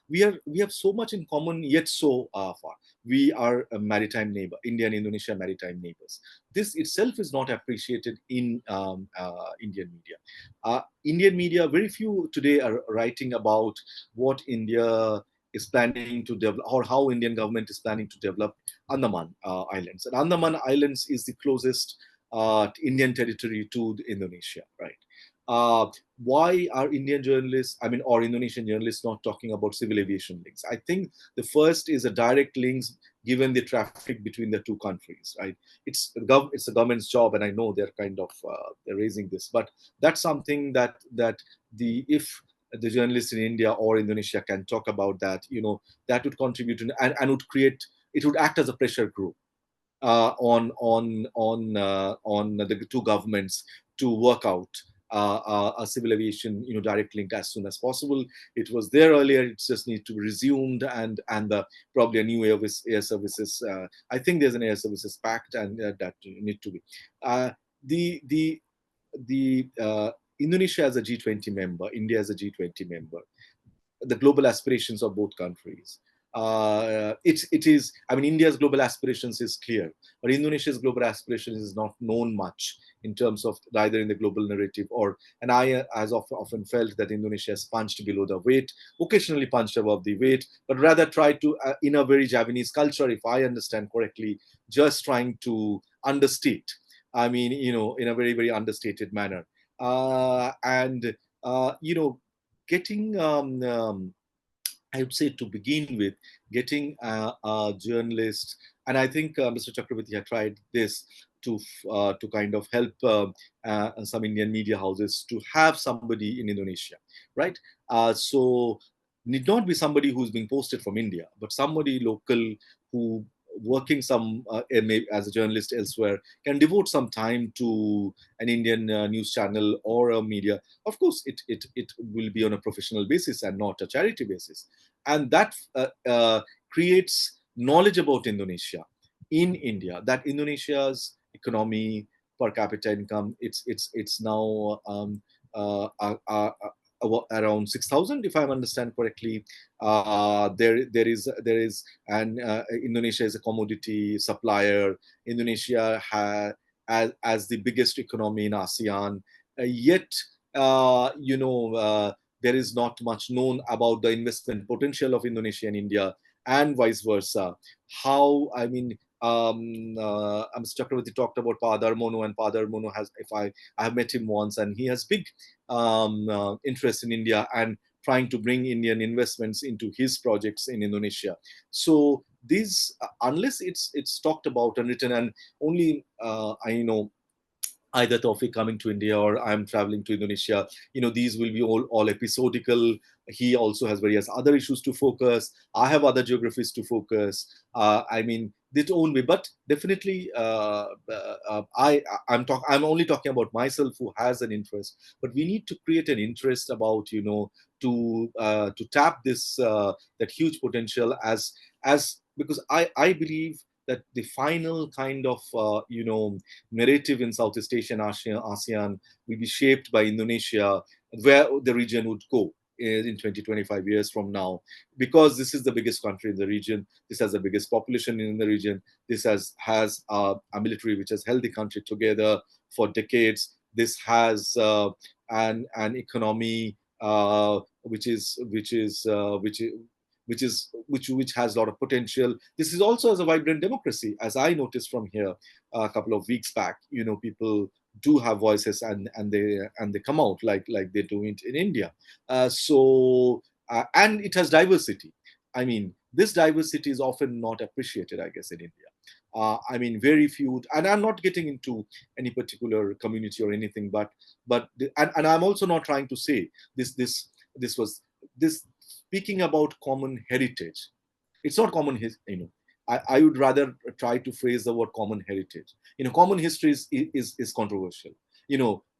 we have so much in common, yet so far. We are a maritime neighbor, India and Indonesia maritime neighbors. This itself is not appreciated in Indian media. Indian media, very few today are writing about what India is planning to develop, or how Indian government is planning to develop Andaman Islands. And Andaman Islands is the closest Indian territory to Indonesia, right? Why are Indian journalists, or Indonesian journalists, not talking about civil aviation links? I think the first is a direct links, given the traffic between the two countries, right? It's the government's job, and I know they're kind of they're raising this, but that's something that if the journalists in India or Indonesia can talk about that, that would contribute to, and would create, it would act as a pressure group on the two governments to work out a civil aviation, direct link as soon as possible. It was there earlier; it just needs to be resumed, and probably a new air services. I think there's an air services pact, and that need to be the Indonesia as a G20 member, India as a G20 member, the global aspirations of both countries. It is, India's global aspirations is clear, but Indonesia's global aspirations is not known much in terms of either in the global narrative and I as often felt that Indonesia has punched below the weight, occasionally punched above the weight, but rather tried to, in a very Japanese culture, if I understand correctly, just trying to understate. In a very, very understated manner. Getting, I would say, to begin with, getting a journalist, and I think Mr. Chakravorty had tried this to kind of help some Indian media houses to have somebody in Indonesia, right? So need not be somebody who's being posted from India, but somebody local who working as a journalist elsewhere can devote some time to an Indian news channel or a media. Of course, it will be on a professional basis and not a charity basis, and that creates knowledge about Indonesia in India, that Indonesia's economy, per capita income. It's now around 6,000, if I understand correctly. There is, and Indonesia is a commodity supplier. Indonesia as the biggest economy in ASEAN, yet there is not much known about the investment potential of Indonesia and India, and vice versa. How, I mean, Mr. Chakravorty talked about Padar Mono, and Padar Mono has, I have met him once, and he has big interest in India and trying to bring Indian investments into his projects in Indonesia. So these, unless it's talked about and written, and only I know either Taufiq coming to India or I'm traveling to Indonesia, these will be all episodical. He also has various other issues to focus. I have other geographies to focus. I mean, their own way, but definitely, I'm only talking about myself who has an interest. But we need to create an interest about, to tap this that huge potential because I believe that the final kind of narrative in Southeast Asia and ASEAN will be shaped by Indonesia, where the region would go in 20, 25 years from now, because this is the biggest country in the region. This has the biggest population in the region. This has a military which has held the country together for decades. This has an economy which has a lot of potential. This is also as a vibrant democracy, as I noticed from here a couple of weeks back. People do have voices, and they come out like they do it in India. And it has diversity. I mean, this diversity is often not appreciated, I guess, in India. I mean, very few, and I'm not getting into any particular community or anything, but and I'm also not trying to say this speaking about common heritage. It's not common, I would rather try to phrase the word common heritage. Common history is controversial.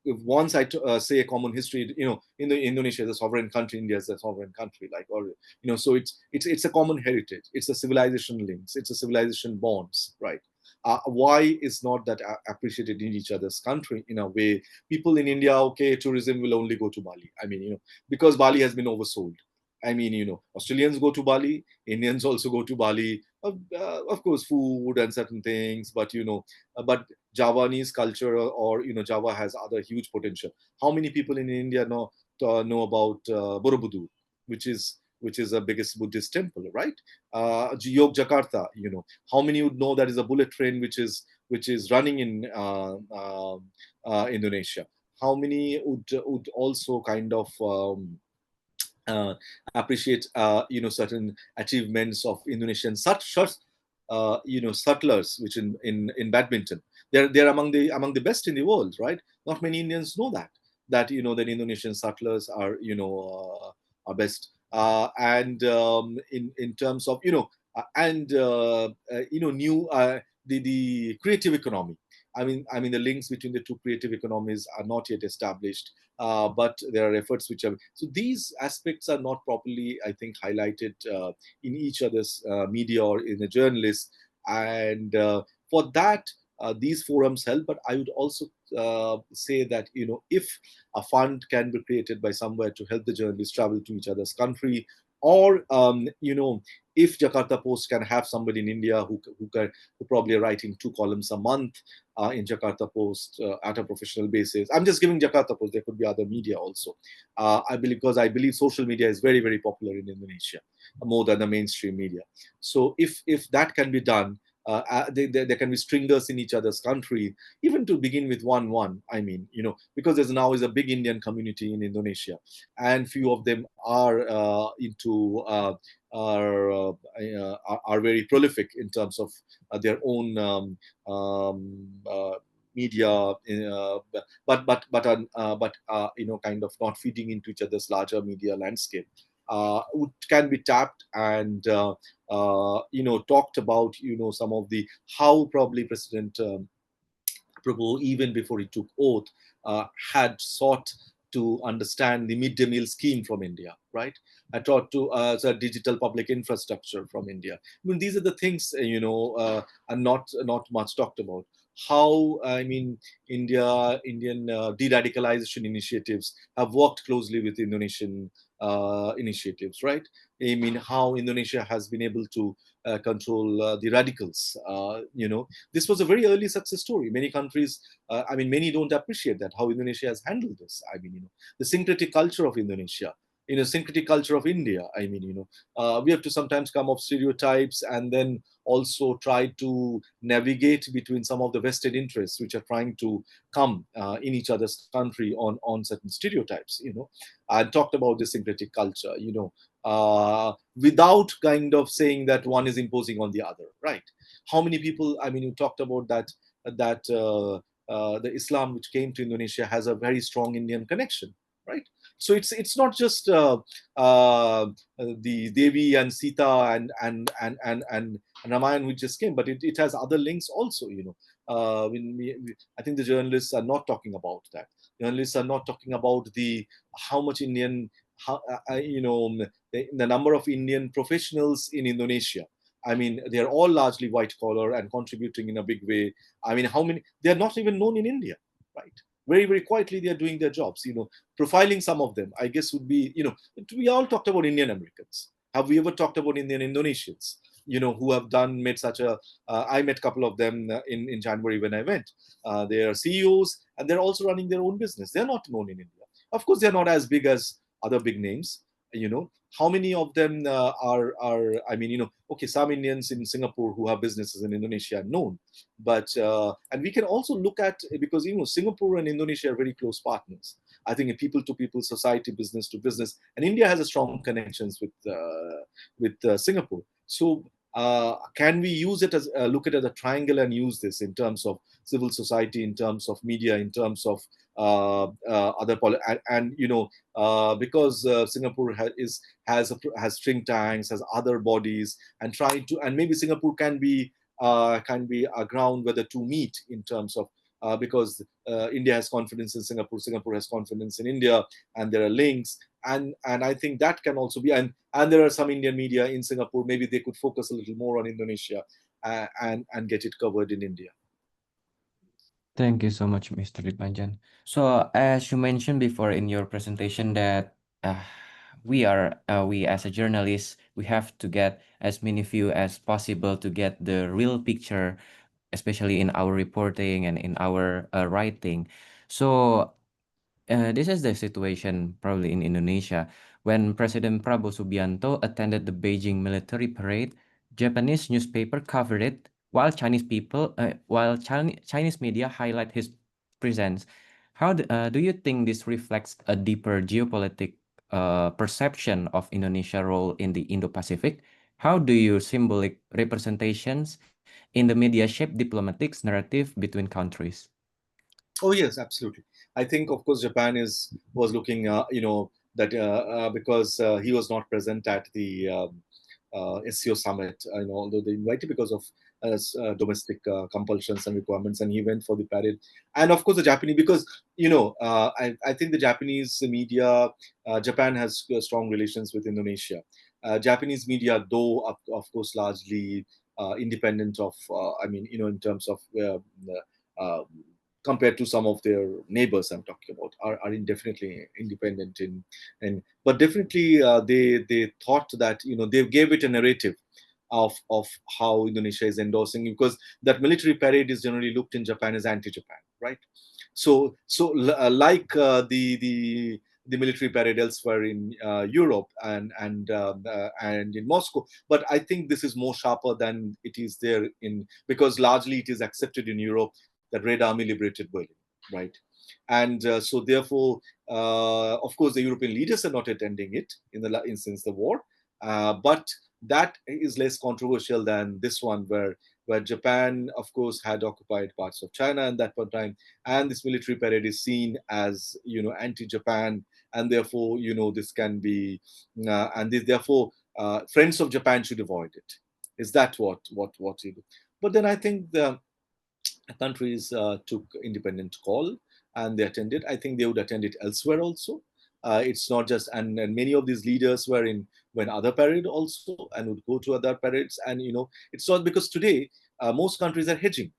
If once I say a common history, in the Indonesia is a sovereign country, India is a sovereign country, so it's a common heritage. It's a civilization links. It's a civilization bonds, right? Why is not that appreciated in each other's country in a way? People in India, okay, tourism will only go to Bali. I mean, because Bali has been oversold. I mean, Australians go to Bali, Indians also go to Bali. Of course, food and certain things, but but Javanese culture, or Java has other huge potential. How many people in India know about Borobudur, which is the biggest Buddhist temple, right? Jakarta, how many would know that is a bullet train which is running in Indonesia? How many would also kind of appreciate certain achievements of Indonesian such settlers, which in badminton, they're among the best in the world, right? Not many Indians know that that Indonesian settlers are are best, and in terms of new the creative economy. I mean the links between the two creative economies are not yet established, but there are efforts which are, so these aspects are not properly, I think, highlighted in each other's media or in the journalists, and for that these forums help. But I would also say that if a fund can be created by somewhere to help the journalists travel to each other's country, or if Jakarta Post can have somebody in India who probably are writing 2 columns a month in Jakarta Post at a professional basis. I'm just giving Jakarta Post. There could be other media also. I believe social media is very, very popular in Indonesia, more than the mainstream media. So if that can be done, there can be stringers in each other's country, even to begin with one. I mean, because there's now is a big Indian community in Indonesia, and few of them are into are very prolific in terms of their own media, but kind of not feeding into each other's larger media landscape. Can be tapped and talked about, some of the how probably President Prabhu, even before he took oath, had sought to understand the midday meal scheme from India, right? I taught to the digital public infrastructure from India. I mean, these are the things, are not much talked about. how, I mean, Indian de-radicalization initiatives have worked closely with Indonesian initiatives, right? I mean, how Indonesia has been able to control the radicals. This was a very early success story. Many countries, I mean, many don't appreciate that, how Indonesia has handled this. I mean, the syncretic culture of Indonesia, syncretic culture of India. I mean, we have to sometimes come off stereotypes and then also try to navigate between some of the vested interests which are trying to come in each other's country on certain stereotypes. I talked about the syncretic culture, without kind of saying that one is imposing on the other, right? How many people, I mean, you talked about that the Islam which came to Indonesia has a very strong Indian connection, right? So it's not just the Devi and Sita and Ramayan which just came, but it has other links also. I think the journalists are not talking about that. Journalists are not talking about how much Indian, the number of Indian professionals in Indonesia. I mean, they are all largely white collar and contributing in a big way. I mean, how many? They are not even known in India, right? Very, very quietly, they are doing their jobs. Profiling some of them, I guess, would be, we all talked about Indian Americans. Have we ever talked about Indian Indonesians? Who have made such a, I met a couple of them in January when I went. They are CEOs and they're also running their own business. They're not known in India. Of course, they're not as big as other big names. How many of them are, I mean, okay, some Indians in Singapore who have businesses in Indonesia are known, but, and we can also look at, because, Singapore and Indonesia are very close partners. I think in people to people, society, business to business, and India has a strong connections with Singapore. So can we use it as look at it as a triangle and use this in terms of civil society, in terms of media, in terms of other because Singapore has think tanks, has other bodies, and and maybe Singapore can be a ground where the two meet in terms of because India has confidence in Singapore, Singapore has confidence in India, and there are links. And I think that can also be, and there are some Indian media in Singapore, maybe they could focus a little more on Indonesia and get it covered in India. Thank you so much, Mr. Dipanjan. So, as you mentioned before in your presentation that we as a journalist, we have to get as many view as possible to get the real picture, especially in our reporting and in our writing. So, this is the situation probably in Indonesia. When President Prabowo Subianto attended the Beijing military parade, Japanese newspaper covered it, while Chinese media highlight his presence. Do you think this reflects a deeper geopolitical perception of Indonesia's role in the Indo-Pacific? How do your symbolic representations in the media shape diplomatic narrative between countries? Oh yes, absolutely. I think, of course, Japan was looking, that because he was not present at the SCO summit, although they invited because of domestic compulsions and requirements, and he went for the parade. And of course, the Japanese, because I think the Japanese media, Japan has strong relations with Indonesia. Japanese media, though, of course, largely independent of, in terms of compared to some of their neighbors I'm talking about, are definitely independent but definitely they thought that they gave it a narrative of how Indonesia is endorsing, because that military parade is generally looked in Japan as anti-Japan, right? So like the military parade elsewhere in Europe and in Moscow, but I think this is more sharper than it is there because largely it is accepted in Europe that Red Army liberated Berlin, right? And so therefore, of course, the European leaders are not attending it since the war, but that is less controversial than this one, where Japan, of course, had occupied parts of China at that point in time, and this military parade is seen as anti-Japan, and therefore this can be, therefore friends of Japan should avoid it. Is that what you do? But then I think the countries took independent call and they attended. I think they would attend it elsewhere also. It's not just, and many of these leaders were when other parade also and would go to other parades. And it's not because today most countries are hedging.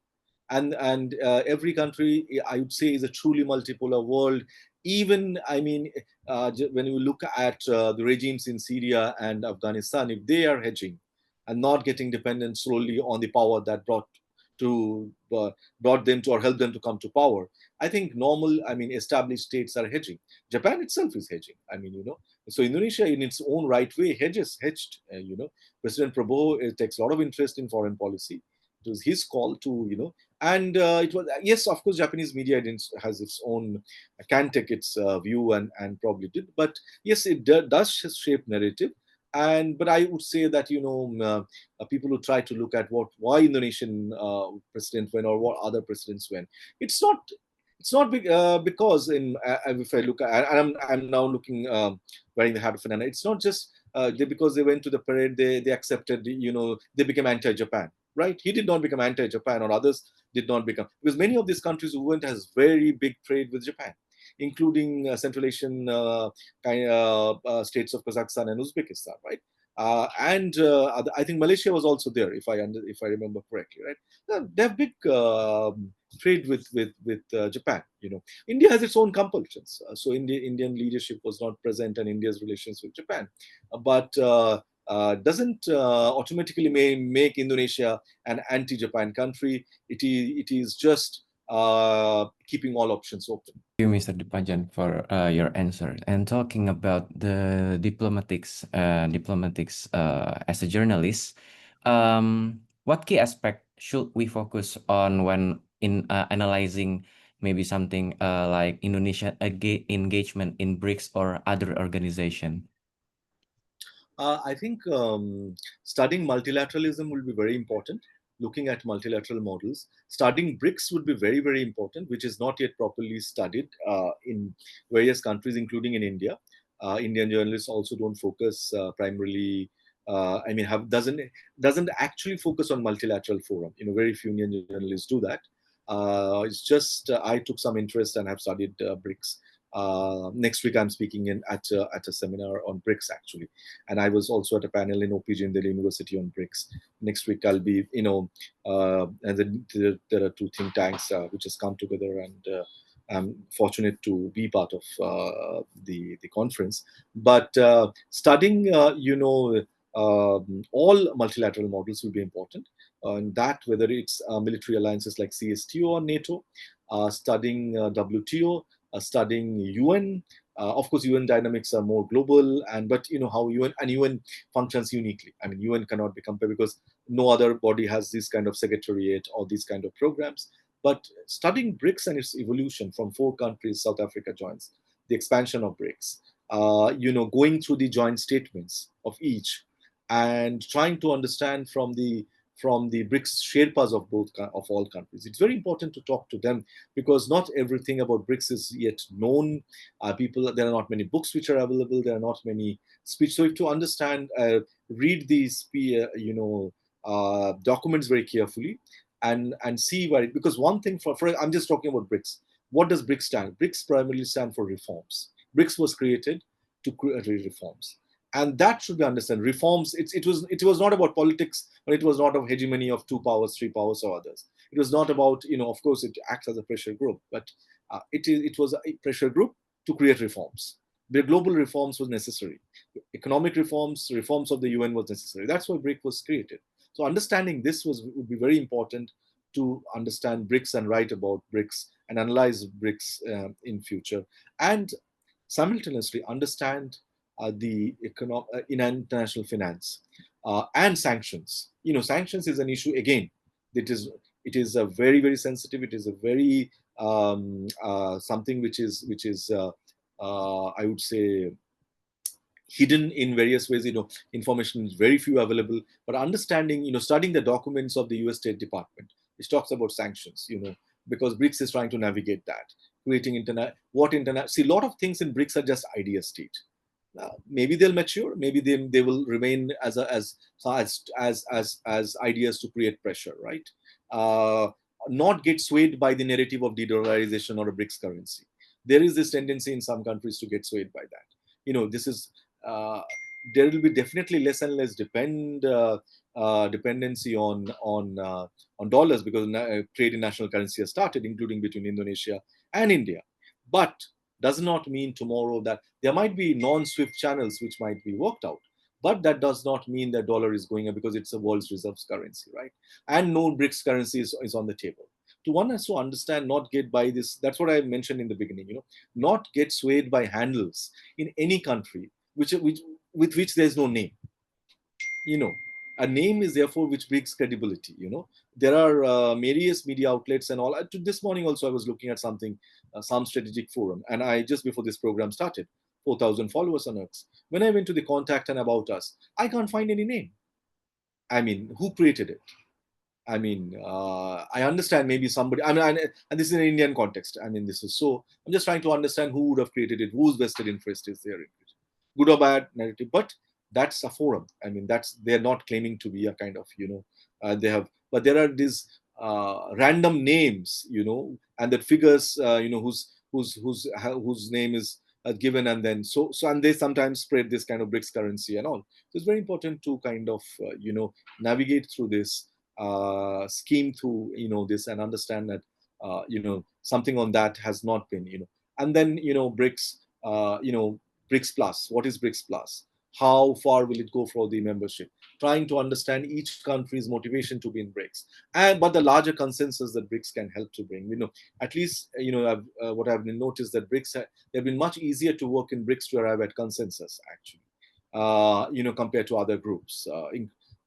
and every country, I would say, is a truly multipolar world. Even, I mean, when you look at the regimes in Syria and Afghanistan, if they are hedging and not getting dependent solely on the power that brought them to or helped them to come to power, I think normal, I mean, established states are hedging. Japan itself is hedging. I mean, so Indonesia, in its own right way, hedged. President Prabowo takes a lot of interest in foreign policy. It was his call to, and it was, yes, of course, Japanese media has its own, can take its view and probably did, but yes, it does shape narrative. But I would say that people who try to look at why Indonesian president went or what other presidents went, it's not because if I look at, and I'm now looking wearing the hat of an, it's not just because they went to the parade, they accepted, they became anti-Japan, right? He did not become anti-Japan, or others did not become, because many of these countries who went has very big trade with Japan, including Central Asian states of Kazakhstan and Uzbekistan, right? I think Malaysia was also there, if I remember correctly, right? They have big trade with Japan. India has its own compulsions, so Indian leadership was not present in India's relations with Japan, but doesn't automatically make Indonesia an anti-Japan country. It is just keeping all options open. Thank you, Mr. Dipanjan, for your answer. And talking about the diplomatics as a journalist, what key aspect should we focus on when in analyzing maybe something like Indonesia engagement in BRICS or other organization? I think studying multilateralism will be very important. Looking at multilateral models, studying BRICS would be very, very important, which is not yet properly studied in various countries, including in India. Indian journalists also don't focus primarily. Doesn't actually focus on multilateral forum. Very few Indian journalists do that. It's just I took some interest and have studied BRICS. Next week I'm speaking at a seminar on BRICS, actually, and I was also at a panel in OPG in Delhi University on BRICS. Next week I'll be, and then there are two think tanks which has come together, and I'm fortunate to be part of the conference. But studying, all multilateral models will be important. And that, whether it's military alliances like CSTO or NATO, studying WTO, studying UN. Of course, UN dynamics are more global, but how UN functions uniquely. I mean, UN cannot be compared because no other body has this kind of secretariat or these kind of programs. But studying BRICS and its evolution from 4 countries, South Africa joins, the expansion of BRICS, going through the joint statements of each, and trying to understand from the BRICS Sherpas of all countries. It's very important to talk to them, because not everything about BRICS is yet known. There are not many books which are available. There are not many speeches. So if to understand, read these, documents very carefully, and see where because one thing for I'm just talking about BRICS. What does BRICS stand? BRICS primarily stand for reforms. BRICS was created to create reforms. And that should be understood. Reforms, it was not about politics, or it was not of hegemony of 2 powers, 3 powers, or others. It was not about, of course, it acts as a pressure group, but it was a pressure group to create reforms. The global reforms was necessary. Economic reforms of the UN was necessary. That's why BRICS was created. So understanding this would be very important to understand BRICS and write about BRICS and analyze BRICS in future, and simultaneously understand the in international finance and sanctions. Sanctions is an issue again. It is a very, very sensitive. It is a very something which is I would say hidden in various ways. Information is very few available. But understanding, studying the documents of the U.S. State Department, which talks about sanctions. Because BRICS is trying to navigate that, creating See, a lot of things in BRICS are just idea state. Maybe they'll mature. Maybe they will remain as ideas to create pressure, right? Not get swayed by the narrative of de-dollarization or a BRICS currency. There is this tendency in some countries to get swayed by that. This is there will be definitely less and less dependency on dollars, because trade in national currency has started, including between Indonesia and India. But does not mean tomorrow that there might be non-SWIFT channels which might be worked out. But that does not mean that dollar is going up, because it's a world's reserves currency, right? And no BRICS currency is on the table. To one has to understand, not get by this. That's what I mentioned in the beginning. Not get swayed by handles in any country with which there's no name. A name is therefore which brings credibility. There are various media outlets and all. This morning also I was looking at something, some strategic forum, and I just before this program started, 4,000 followers on X. When I went to the contact and about us, I can't find any name. I mean, who created it? I mean, I understand maybe somebody, and this is an Indian context. I mean, this is so, I'm just trying to understand who would have created it, whose vested interest is there in it. Good or bad narrative, but that's a forum. I mean, they're not claiming to be a kind of, but there are these random names, and that figures, whose name is given, and then and they sometimes spread this kind of BRICS currency and all. So it's very important to kind of, navigate through this, scheme through, this, and understand that, something on that has not been, and then, BRICS, BRICS Plus. What is BRICS Plus? How far will it go for the membership? Trying to understand each country's motivation to be in BRICS, but the larger consensus that BRICS can help to bring. At least, what I've noticed that BRICS they've been much easier to work in BRICS to arrive at consensus, actually, compared to other groups.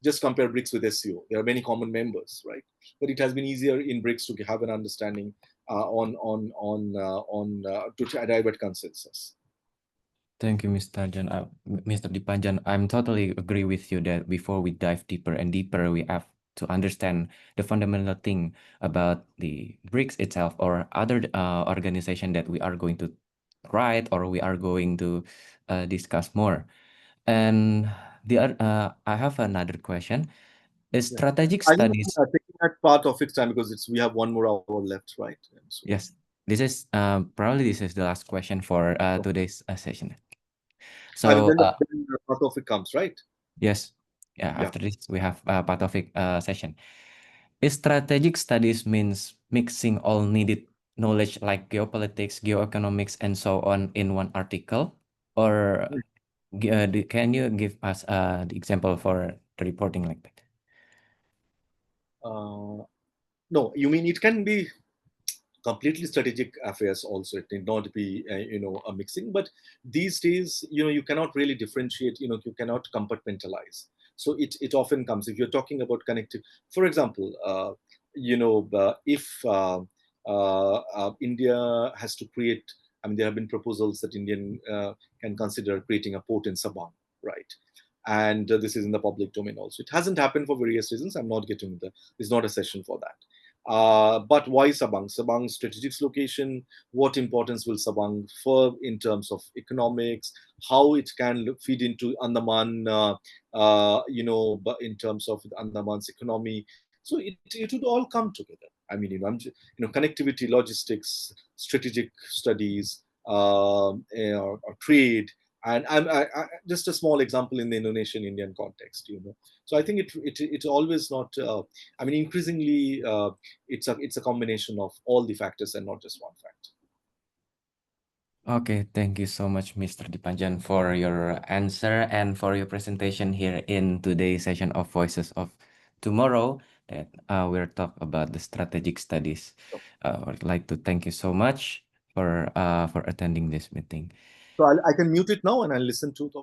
Just compare BRICS with SCO. There are many common members, right? But it has been easier in BRICS to have an understanding to arrive at consensus. Thank you, Mr. Mr. Dipanjan. I'm totally agree with you that before we dive deeper and deeper, we have to understand the fundamental thing about the BRICS itself or other organization that we are going to write or we are going to discuss more. And I have another question. Is strategic studies? I'm taking that part of its time because we have 1 more hour left, right? So, yes, this is probably this is the last question for today's session. So and then the part of it comes, right? yes, after this we have part of it session. Is strategic studies means mixing all needed knowledge like geopolitics, geoeconomics, and so on in one article, or can you give us the example for the reporting like that? No, you mean it can be completely strategic affairs also. It need not be a mixing, but these days you cannot really differentiate, you cannot compartmentalize. So it often comes, if you're talking about connective, for example, if India has to create, I mean, there have been proposals that Indian can consider creating a port in Sabang, right? And this is in the public domain also. It hasn't happened for various reasons. I'm not getting into it's not a session for that. But why Sabang? Sabang's strategic location, what importance will Sabang serve in terms of economics, how it can feed into Andaman, in terms of Andaman's economy. So it would all come together. I mean, connectivity, logistics, strategic studies, or trade, and just a small example in the Indonesian Indian context. So I think it's always not. I mean, increasingly, it's a combination of all the factors and not just one factor. Okay, thank you so much, Mr. Dipanjan, for your answer and for your presentation here in today's session of Voices of Tomorrow that we'll talk about the strategic studies. I'd like to thank you so much for attending this meeting. So I can mute it now and I'll listen to it.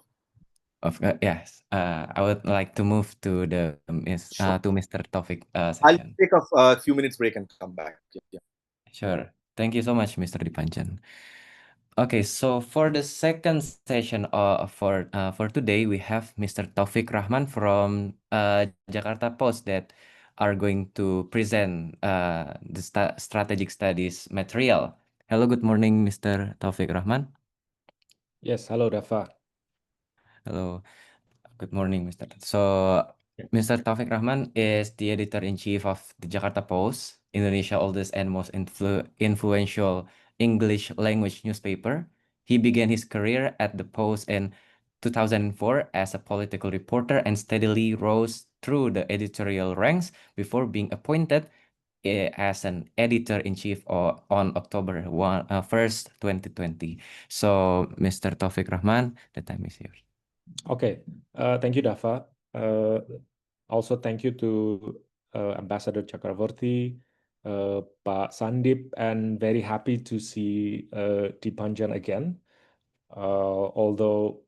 Yes, I would like to move to the to Mr. Taufiq I'll session. take a few minutes break and come back. Yeah. Sure. Thank you so much, Mr. Dipanjan. Okay, so for the second session for today, we have Mr. Taufiq Rahman from Jakarta Post that are going to present the strategic studies material. Hello, good morning, Mr. Taufiq Rahman. Yes, hello, Dafa. Hello, good morning, Mr. So, Mr. Taufiq Rahman is the editor-in-chief of the Jakarta Post, Indonesia's oldest and most influential English language newspaper. He began his career at the Post in 2004 as a political reporter and steadily rose through the editorial ranks before being appointed as an editor-in-chief on October 1st, 2020. So, Mr. Taufiq Rahman, the time is yours. Okay, thank you, Dafa. Also, thank you to Ambassador Chakravorty, Pak Sandeep, and very happy to see Dipanjan again. Although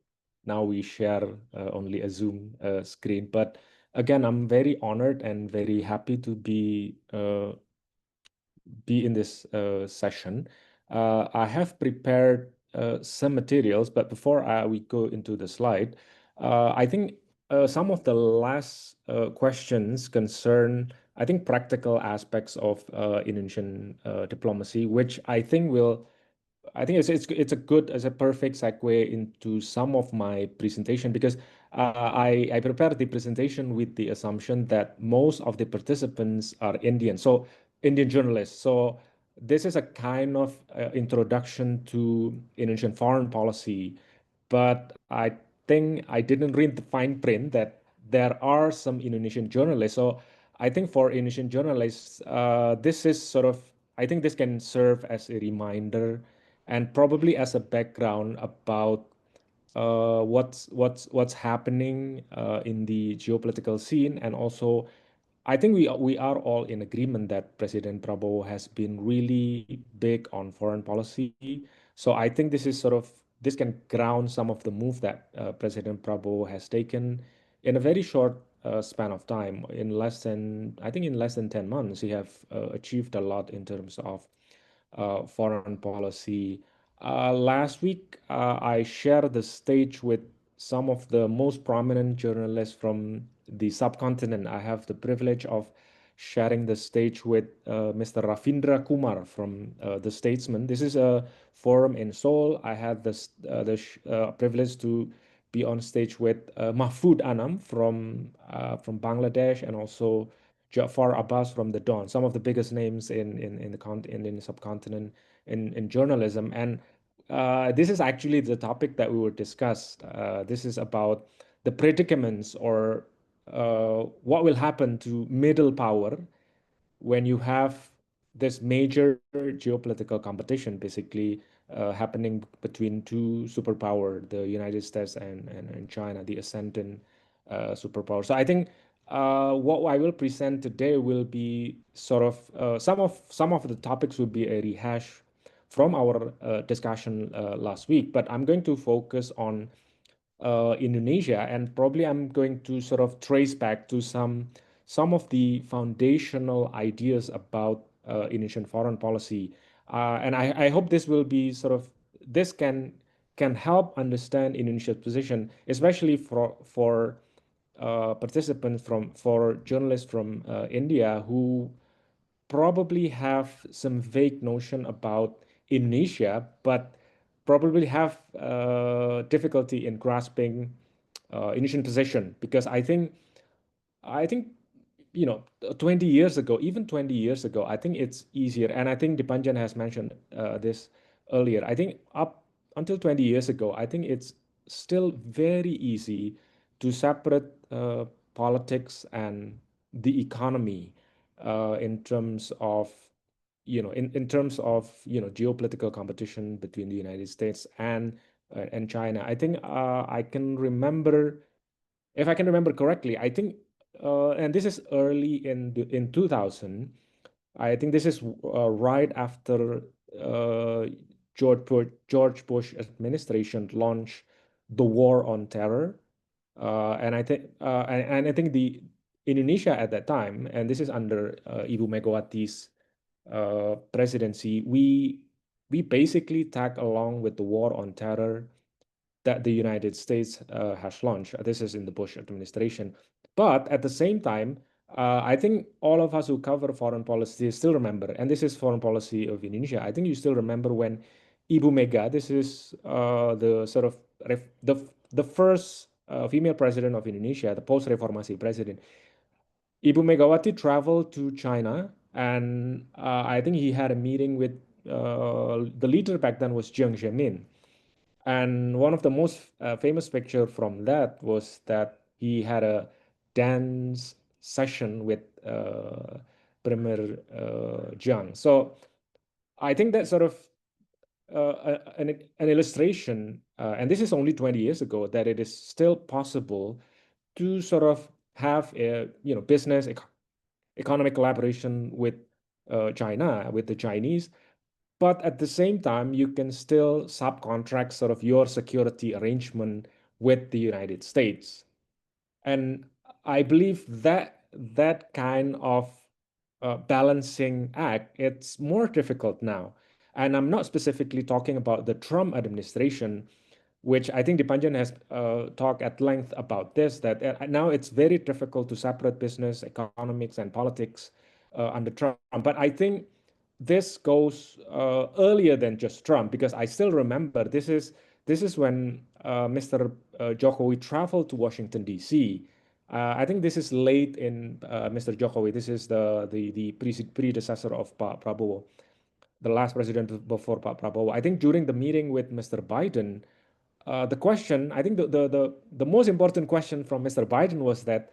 now we share only a Zoom screen, but again, I'm very honored and very happy to be in this session. I have prepared some materials, but before we go into the slide, I think some of the last questions concern, I think, practical aspects of Indonesian diplomacy, which I think it's a good as a perfect segue into some of my presentation, because I prepared the presentation with the assumption that most of the participants are Indian, so Indian journalists. So this is a kind of introduction to Indonesian foreign policy, but I think I didn't read the fine print that there are some Indonesian journalists. So I think for Indonesian journalists, this is sort of, I think this can serve as a reminder and probably as a background about what's happening in the geopolitical scene. And also, I think we are all in agreement that President Prabowo has been really big on foreign policy. So I think this is sort of, this can ground some of the move that President Prabowo has taken in a very short span of time. In less than, I think in less than 10 months, he have achieved a lot in terms of foreign policy. Last week, I shared the stage with some of the most prominent journalists from the subcontinent. I have the privilege of sharing the stage with Mr. Ravindra Kumar from The Statesman. This is a forum in Seoul. I had the privilege to be on stage with Mahfoud Anam from Bangladesh, and also Jafar Abbas from the Dawn, some of the biggest names in the subcontinent in journalism. And this is actually the topic that we will discuss. This is about the predicaments, or what will happen to middle power when you have this major geopolitical competition basically happening between two superpower, the United States and China, the ascendant superpower. So I think what I will present today will be sort of some of the topics will be a rehash from our discussion last week, but I'm going to focus on Indonesia, and probably I'm going to sort of trace back to some of the foundational ideas about Indonesian foreign policy, and I hope this will be sort of, this can help understand Indonesia's position, especially for participants for journalists from India who probably have some vague notion about Indonesia, but probably have difficulty in grasping Indonesian position, because I think 20 years ago, even 20 years ago, I think it's easier, and I think Dipanjan has mentioned this earlier. I think up until 20 years ago, I think it's still very easy to separate politics and the economy in terms of in terms of geopolitical competition between the United States and China. I think I can remember, if I can remember correctly, I think, and this is early in 2000. I think this is right after George Bush administration launched the war on terror, and I think the Indonesia at that time, and this is under Ibu Megawati's presidency, we basically tag along with the war on terror that the United States has launched. This is in the Bush administration. But at the same time, I think all of us who cover foreign policy still remember, and this is foreign policy of Indonesia. I think you still remember when Ibu Mega, this is the sort of the first female president of Indonesia, the post-reformasi president. Ibu Megawati traveled to China, and I think he had a meeting with the leader back then was Jiang Zemin. And one of the most famous picture from that was that he had a dance session with Premier Jiang. So I think that sort of an illustration, and this is only 20 years ago, that it is still possible to sort of have a business economic collaboration with China, with the Chinese, but at the same time you can still subcontract sort of your security arrangement with the United States. And I believe that that kind of balancing act, it's more difficult now. And I'm not specifically talking about the Trump administration, which I think Dipanjan has talked at length about this, that now it's very difficult to separate business, economics, and politics under Trump. But I think this goes earlier than just Trump, because I still remember this is when Mr. Jokowi traveled to Washington, D.C. I think this is late in Mr. Jokowi. This is the predecessor of Pak Prabowo, the last president before Pak Prabowo. I think during the meeting with Mr. Biden, the question, I think the most important question from Mr. Biden was that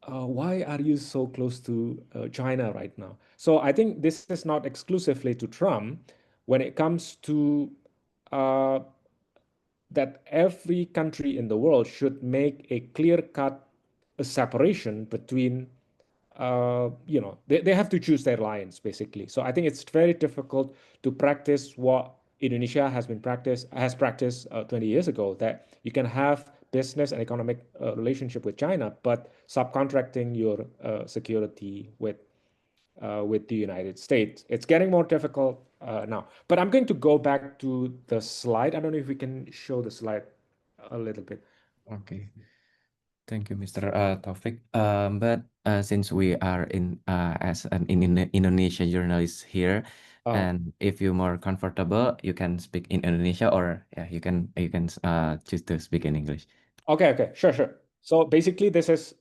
why are you so close to China right now? So I think this is not exclusively to Trump when it comes to uh, that every country in the world should make a clear-cut separation between they have to choose their alliance basically. So I think it's very difficult to practice what Indonesia has practiced 20 years ago, that you can have business and economic relationship with China, but subcontracting your security with the United States. It's getting more difficult now. But I'm going to go back to the slide. I don't know if we can show the slide a little bit. Okay. Thank you, Mr. Taufik. But since we are as an Indonesia journalist here, and if you're more comfortable, you can speak in Indonesia, or yeah, you can choose to speak in English. Okay, sure. So basically, this is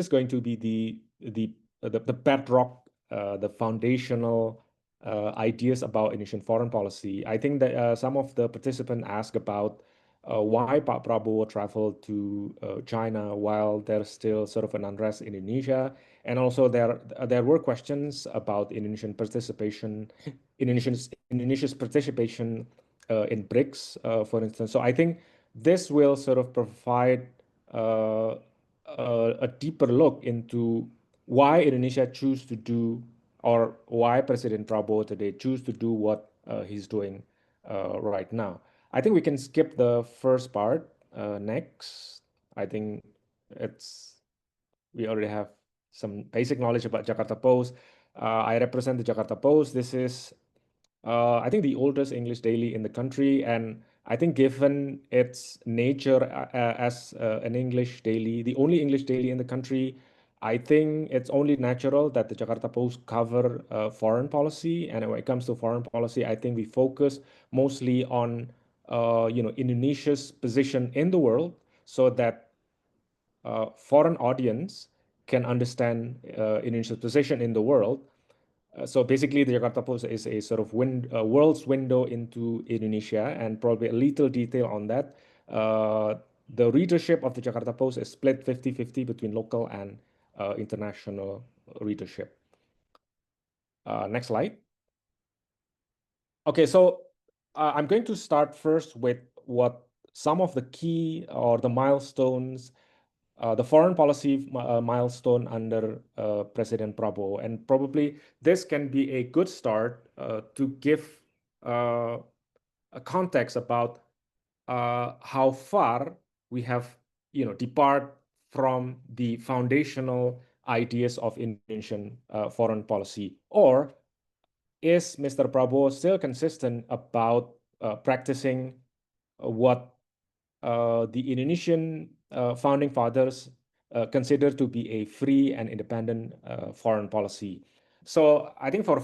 going to be the bedrock, the foundational ideas about Indonesian foreign policy. I think that some of the participants asked about why Pak Prabowo traveled to China while there's still sort of an unrest in Indonesia, and also there were questions about Indonesia's participation in BRICS, for instance. So I think this will sort of provide a deeper look into why Indonesia choose to do, or why President Prabowo today choose to do what he's doing right now. I think we can skip the first part. Next, I think we already have some basic knowledge about Jakarta Post. I represent the Jakarta Post. This is, I think, the oldest English daily in the country, and I think given its nature as an English daily, the only English daily in the country, I think it's only natural that the Jakarta Post cover foreign policy. And when it comes to foreign policy, I think we focus mostly on Indonesia's position in the world, so that foreign audience can understand Indonesia's position in the world. So basically, the Jakarta Post is a sort of world's window into Indonesia, and probably a little detail on that. The readership of the Jakarta Post is split 50-50 between local and international readership. Next slide. Okay, so I'm going to start first with what some of the key or the milestones, the foreign policy milestone under President Prabowo. And probably this can be a good start to give a context about how far we have depart from the foundational ideas of Indonesian foreign policy. Or is Mr. Prabowo still consistent about practicing what the Indonesian founding fathers consider to be a free and independent foreign policy? So I think for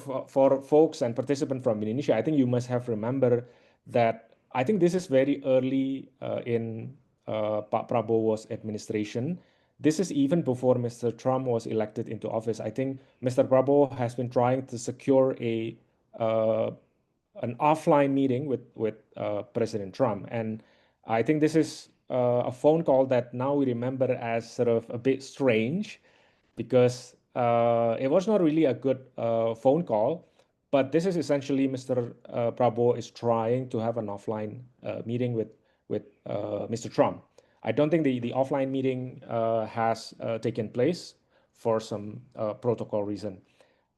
folks and participants from Indonesia, I think you must have remembered that I think this is very early in Pak Prabowo's administration. This is even before Mr. Trump was elected into office. I think Mr. Prabowo has been trying to secure a an offline meeting with President Trump. And I think this is a phone call that now we remember as sort of a bit strange, because it was not really a good phone call. But this is essentially Mr. Prabowo is trying to have an offline meeting with Mr. Trump. I don't think the offline meeting has taken place for some protocol reason.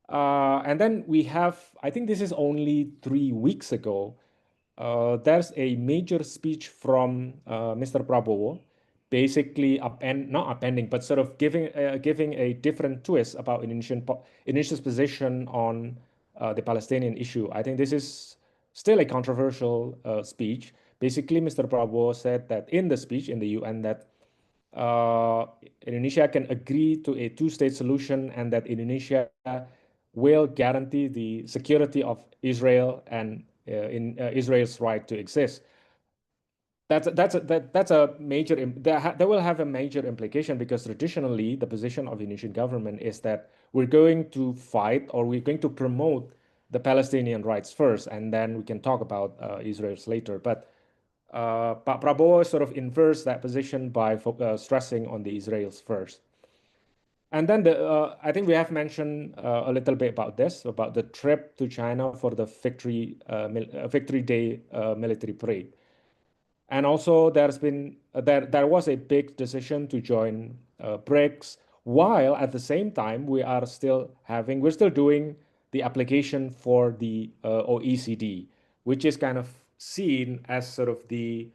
And then we have, I think this is only 3 weeks ago, there's a major speech from Mr. Prabowo, basically not upending, but sort of giving a different twist about Indonesia's position on the Palestinian issue. I think this is still a controversial speech. Basically, Mr. Prabowo said that in the speech in the UN that Indonesia can agree to a two-state solution, and that Indonesia will guarantee the security of Israel and in Israel's right to exist. That's a major that will have a major implication, because traditionally the position of the Indonesian government is that we're going to fight, or we're going to promote the Palestinian rights first, and then we can talk about Israel's later. But Prabowo sort of inverts that position by stressing on the Israels first. And then I think we have mentioned a little bit about this, about the trip to China for the Victory Day military parade. And also there was a big decision to join BRICS, while at the same time we're still doing the application for the OECD, which is kind of seen as sort of the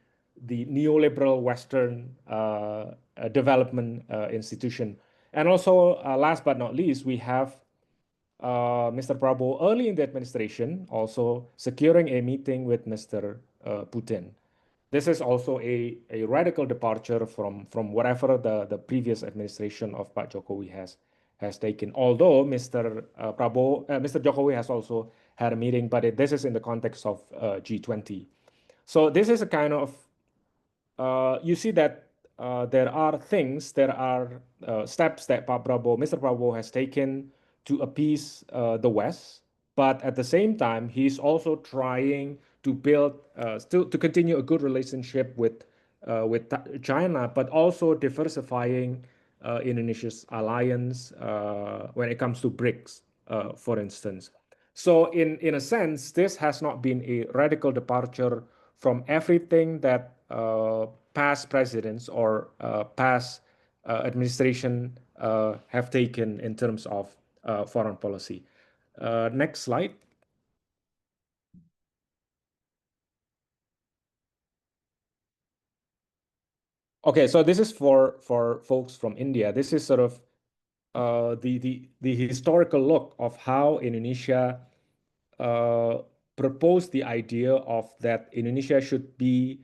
neoliberal Western development institution. And also, last but not least, we have Mr. Prabowo early in the administration also securing a meeting with Mr. Putin. This is also a radical departure from whatever the previous administration of Pak Jokowi has taken. Although Mr. Mr. Jokowi has also had a meeting, but this is in the context of G20. So this is a kind of you see that there are steps that Mr. Prabowo has taken to appease the West, but at the same time, he's also trying to build, to continue a good relationship with China, but also diversifying Indonesia's alliance when it comes to BRICS, for instance. So in a sense, this has not been a radical departure from everything that past presidents or past administration have taken in terms of foreign policy. Next slide. Okay, so this is for folks from India. This is sort of the historical look of how Indonesia proposed the idea of that Indonesia should be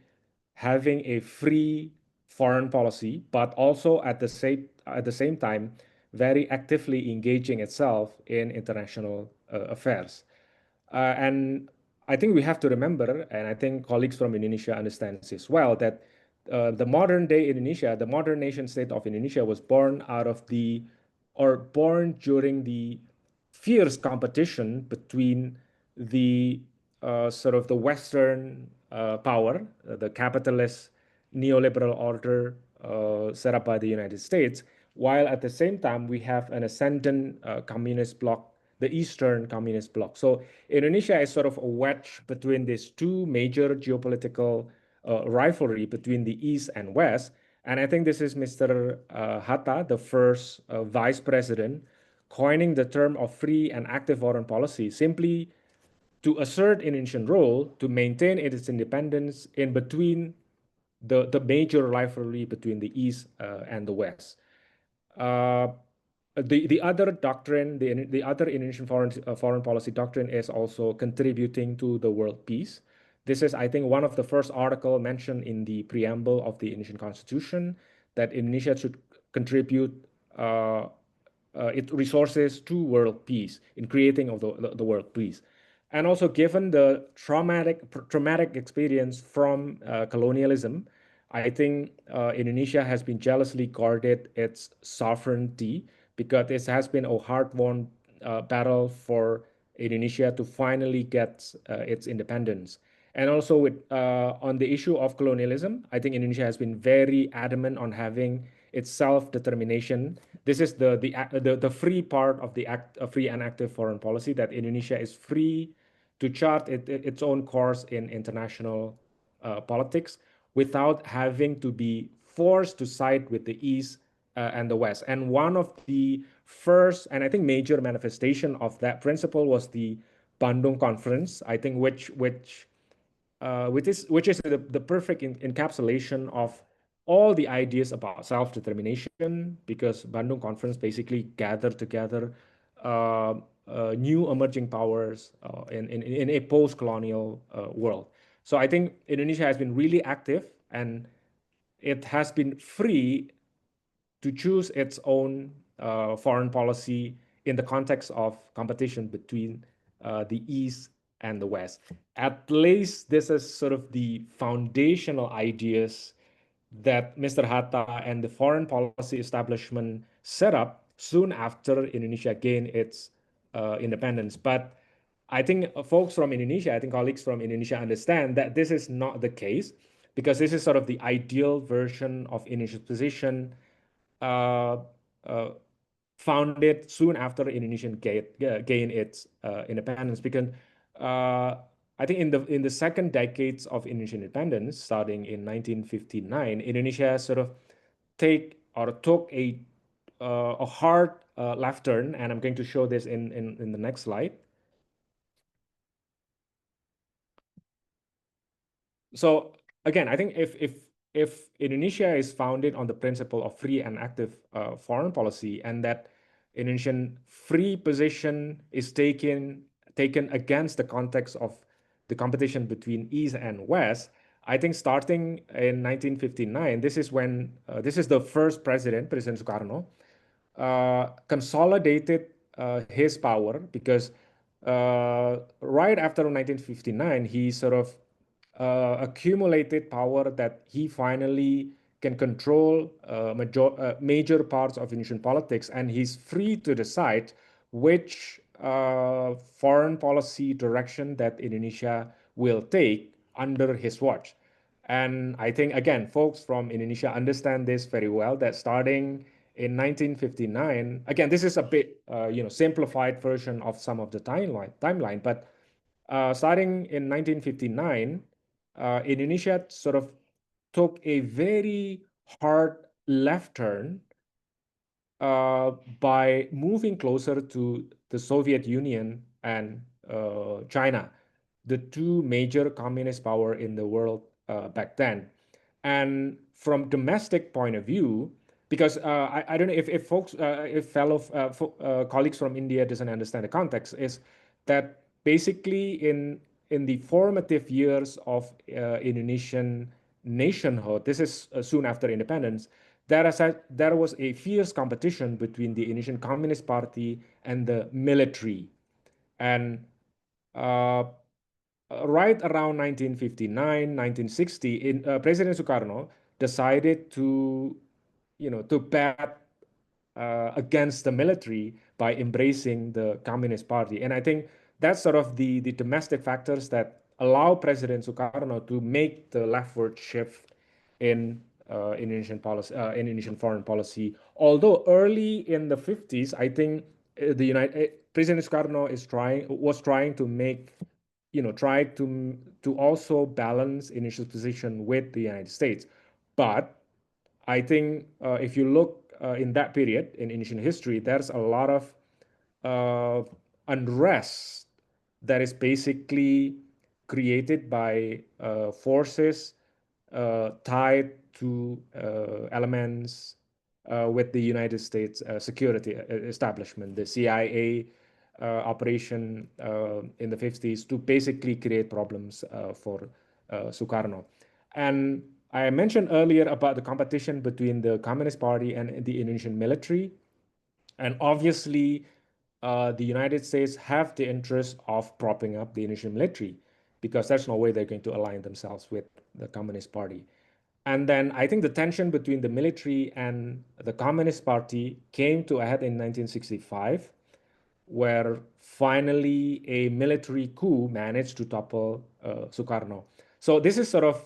having a free foreign policy, but also at the same time very actively engaging itself in international affairs. And I think we have to remember, and I think colleagues from Indonesia understand this as well, that the modern day Indonesia, the modern nation state of Indonesia, was born during the fierce competition between the sort of the Western power, the capitalist neoliberal order set up by the United States, while at the same time we have an ascendant communist bloc, the Eastern communist bloc. So Indonesia is sort of a wedge between these two major geopolitical rivalry between the East and West. And I think this is Mr. Hatta, the first vice president, coining the term of free and active foreign policy, simply to assert Indonesian role to maintain its independence in between the major rivalry between the East and the West. The other doctrine, the other Indonesian foreign policy doctrine is also contributing to the world peace. This is, I think, one of the first article mentioned in the preamble of the Indonesian Constitution, that Indonesia should contribute its resources to world peace, in creating of the world peace. And also, given the traumatic experience from colonialism, I think Indonesia has been jealously guarded its sovereignty, because this has been a hard-won battle for Indonesia to finally get its independence. And also on the issue of colonialism, I think Indonesia has been very adamant on having its self-determination. This is the free part of the free and active foreign policy, that Indonesia is free to chart its own course in international politics without having to be forced to side with the East and the West. And one of the first, and I think major manifestation of that principle was the Bandung Conference, I think, which is the perfect encapsulation of all the ideas about self-determination, because Bandung Conference basically gathered together new emerging powers in a post-colonial world. So I think Indonesia has been really active, and it has been free to choose its own foreign policy in the context of competition between the East and the West. At least this is sort of the foundational ideas that Mr. Hatta and the foreign policy establishment set up soon after Indonesia gained its independence. But I think folks from Indonesia, I think colleagues from Indonesia understand that this is not the case, because this is sort of the ideal version of Indonesia's position, uh, uh, founded soon after Indonesian gained its independence. Because I think in the second decades of Indonesian independence, starting in 1959, Indonesia sort of took a hard left turn, and I'm going to show this in the next slide. So again, I think if Indonesia is founded on the principle of free and active foreign policy, and that Indonesian free position is taken against the context of the competition between East and West, I think starting in 1959, this is when this is the first President Sukarno, consolidated his power, because right after 1959, he sort of accumulated power that he finally can control major parts of Indonesian politics, and he's free to decide which foreign policy direction that Indonesia will take under his watch. And I think, again, folks from Indonesia understand this very well, that starting in 1959, again, this is a bit, simplified version of some of the timeline, but starting in 1959, Indonesia sort of took a very hard left turn by moving closer to the Soviet Union and China, the two major communist power in the world back then. And from domestic point of view, because I don't know if folks, if fellow colleagues from India doesn't understand the context, is that basically in the formative years of Indonesian nationhood, this is soon after independence, there was a fierce competition between the Indonesian Communist Party and the military. And right around 1959, 1960, President Sukarno decided to bet against the military by embracing the Communist Party. And I think that's sort of the domestic factors that allow President Sukarno to make the leftward shift in Indonesian policy, Indonesian foreign policy. Although early in the 50s, I think President Sukarno was trying to make, try to also balance Indonesia's position with the United States. But I think if you look in that period in Indonesian history, there's a lot of unrest that is basically created by forces tied to elements with the United States security establishment, the CIA operation in the 50s, to basically create problems for Sukarno. And I mentioned earlier about the competition between the Communist Party and the Indonesian military. And obviously, the United States have the interest of propping up the Indonesian military, because there's no way they're going to align themselves with the Communist Party. And then I think the tension between the military and the Communist Party came to a head in 1965, where finally a military coup managed to topple Sukarno. So this is sort of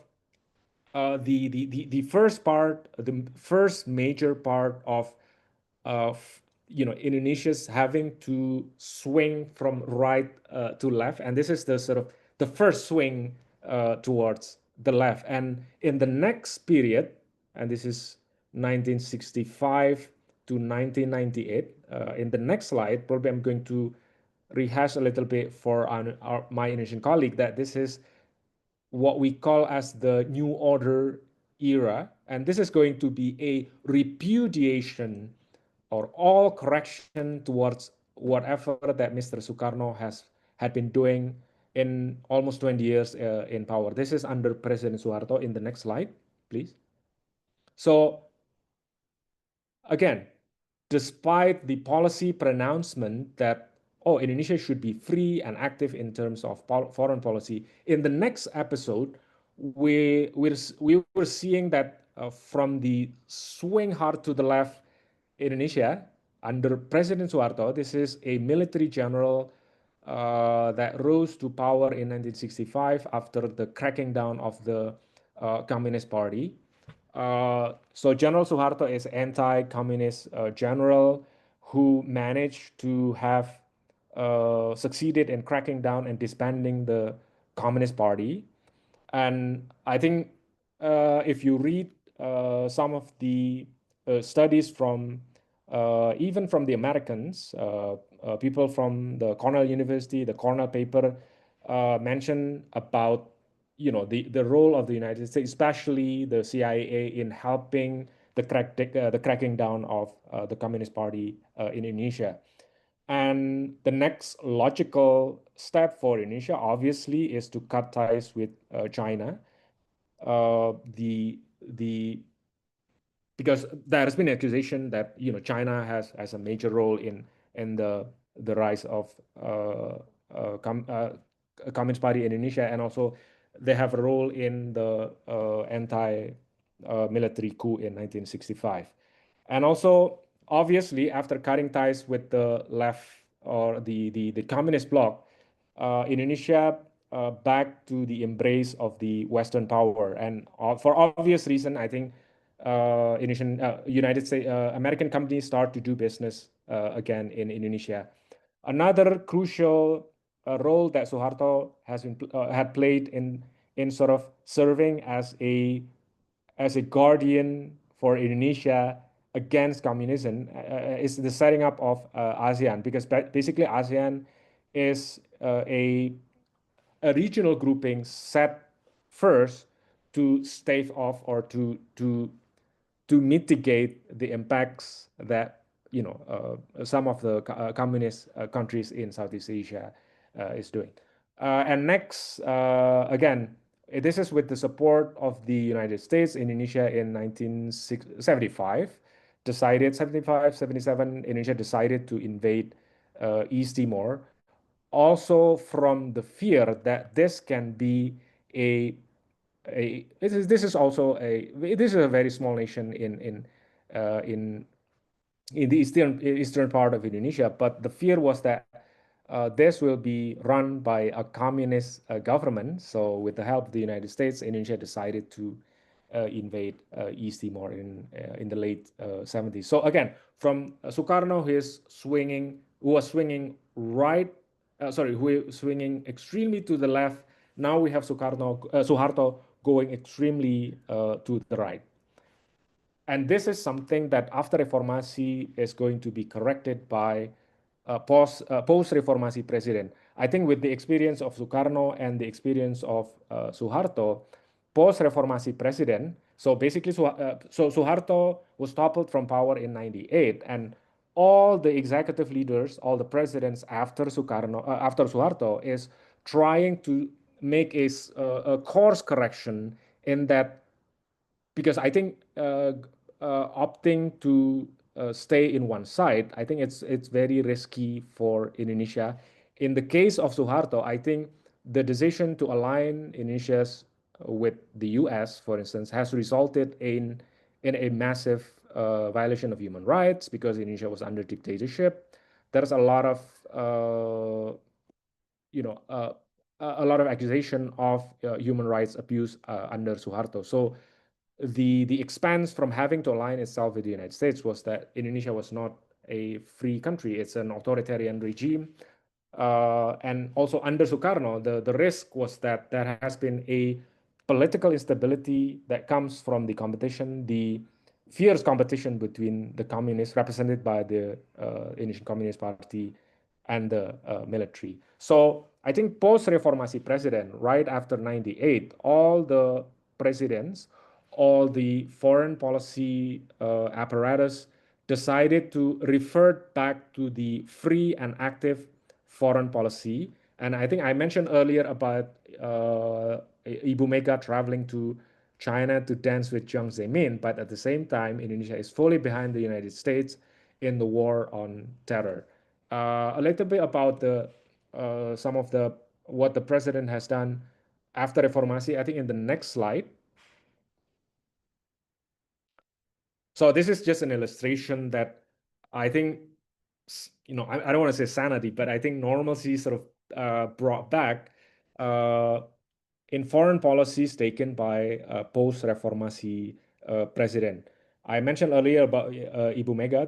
the first part, the first major part of Indonesia's having to swing from right to left, and this is the sort of the first swing towards the left. And in the next period, and this is 1965 to 1998. In the next slide, probably I'm going to rehash a little bit for my Indonesian colleague that this is what we call as the New Order era. And this is going to be a repudiation or all correction towards whatever that Mr. Sukarno had been doing in almost 20 years in power. This is under President Suharto. In the next slide, please. So again, despite the policy pronouncement that Indonesia should be free and active in terms of foreign policy, in the next episode, we were seeing that from the swing hard to the left Indonesia under President Suharto, this is a military general that rose to power in 1965 after the cracking down of the Communist Party. So General Suharto is anti-communist general who managed to have succeeded in cracking down and disbanding the Communist Party. And I think if you read some of the studies from even from the Americans, people from the Cornell University, the Cornell paper mention about the role of the United States, especially the CIA, in helping the cracking down of the Communist Party in Indonesia. And the next logical step for Indonesia, obviously, is to cut ties with China. Because there has been an accusation that China has a major role in the rise of Communist Party in Indonesia, and also they have a role in the anti-military coup in 1965. And also, obviously, after cutting ties with the left or the communist bloc, Indonesia back to the embrace of the Western power. And for obvious reason, I think United States, American companies start to do business again in Indonesia. Another crucial role that Suharto had played in sort of serving as a guardian for Indonesia against communism is the setting up of ASEAN, because basically ASEAN is a regional grouping set first to stave off or to mitigate the impacts that some of the communist countries in Southeast Asia is doing. And next, again, this is with the support of the United States. Indonesia in 1975 decided, 75, 77, Indonesia decided to invade East Timor, also from the fear that this can be this is a very small nation in the eastern part of Indonesia, but the fear was that this will be run by a communist government. So with the help of the United States, Indonesia decided to invade East Timor in the late 70s. So again, from Sukarno, who was swinging extremely to the left. Now we have Suharto going extremely to the right. And this is something that after Reformasi is going to be corrected by post-Reformasi president. I think with the experience of Sukarno and the experience of Suharto, post-Reformasi president, so basically Suharto was toppled from power in 98, and all the executive leaders, all the presidents after Suharto is trying to make a course correction in that, because I think opting to stay in one side, I think it's very risky for Indonesia. In the case of Suharto, I think the decision to align Indonesia with the US, for instance, has resulted in a massive violation of human rights, because Indonesia was under dictatorship. there's a lot of a lot of accusation of human rights abuse under Suharto. So the expense from having to align itself with the United States was that Indonesia was not a free country. It's an authoritarian regime. And also under Sukarno, the risk was that there has been a political instability that comes from the competition, the fierce competition between the communists represented by the Indonesian Communist Party and the military. So I think post-reformasi president, right after 98, all the presidents, all the foreign policy apparatus decided to revert back to the free and active foreign policy. And I think I mentioned earlier about Ibu Mega traveling to China to dance with Jiang Zemin, but at the same time, Indonesia is fully behind the United States in the war on terror. A little bit about the some of the what the president has done after Reformasi. I think in the next slide. So this is just an illustration that I think, I don't want to say sanity, but I think normalcy sort of brought back in foreign policies taken by post-Reformasi president. I mentioned earlier about Ibu Mega,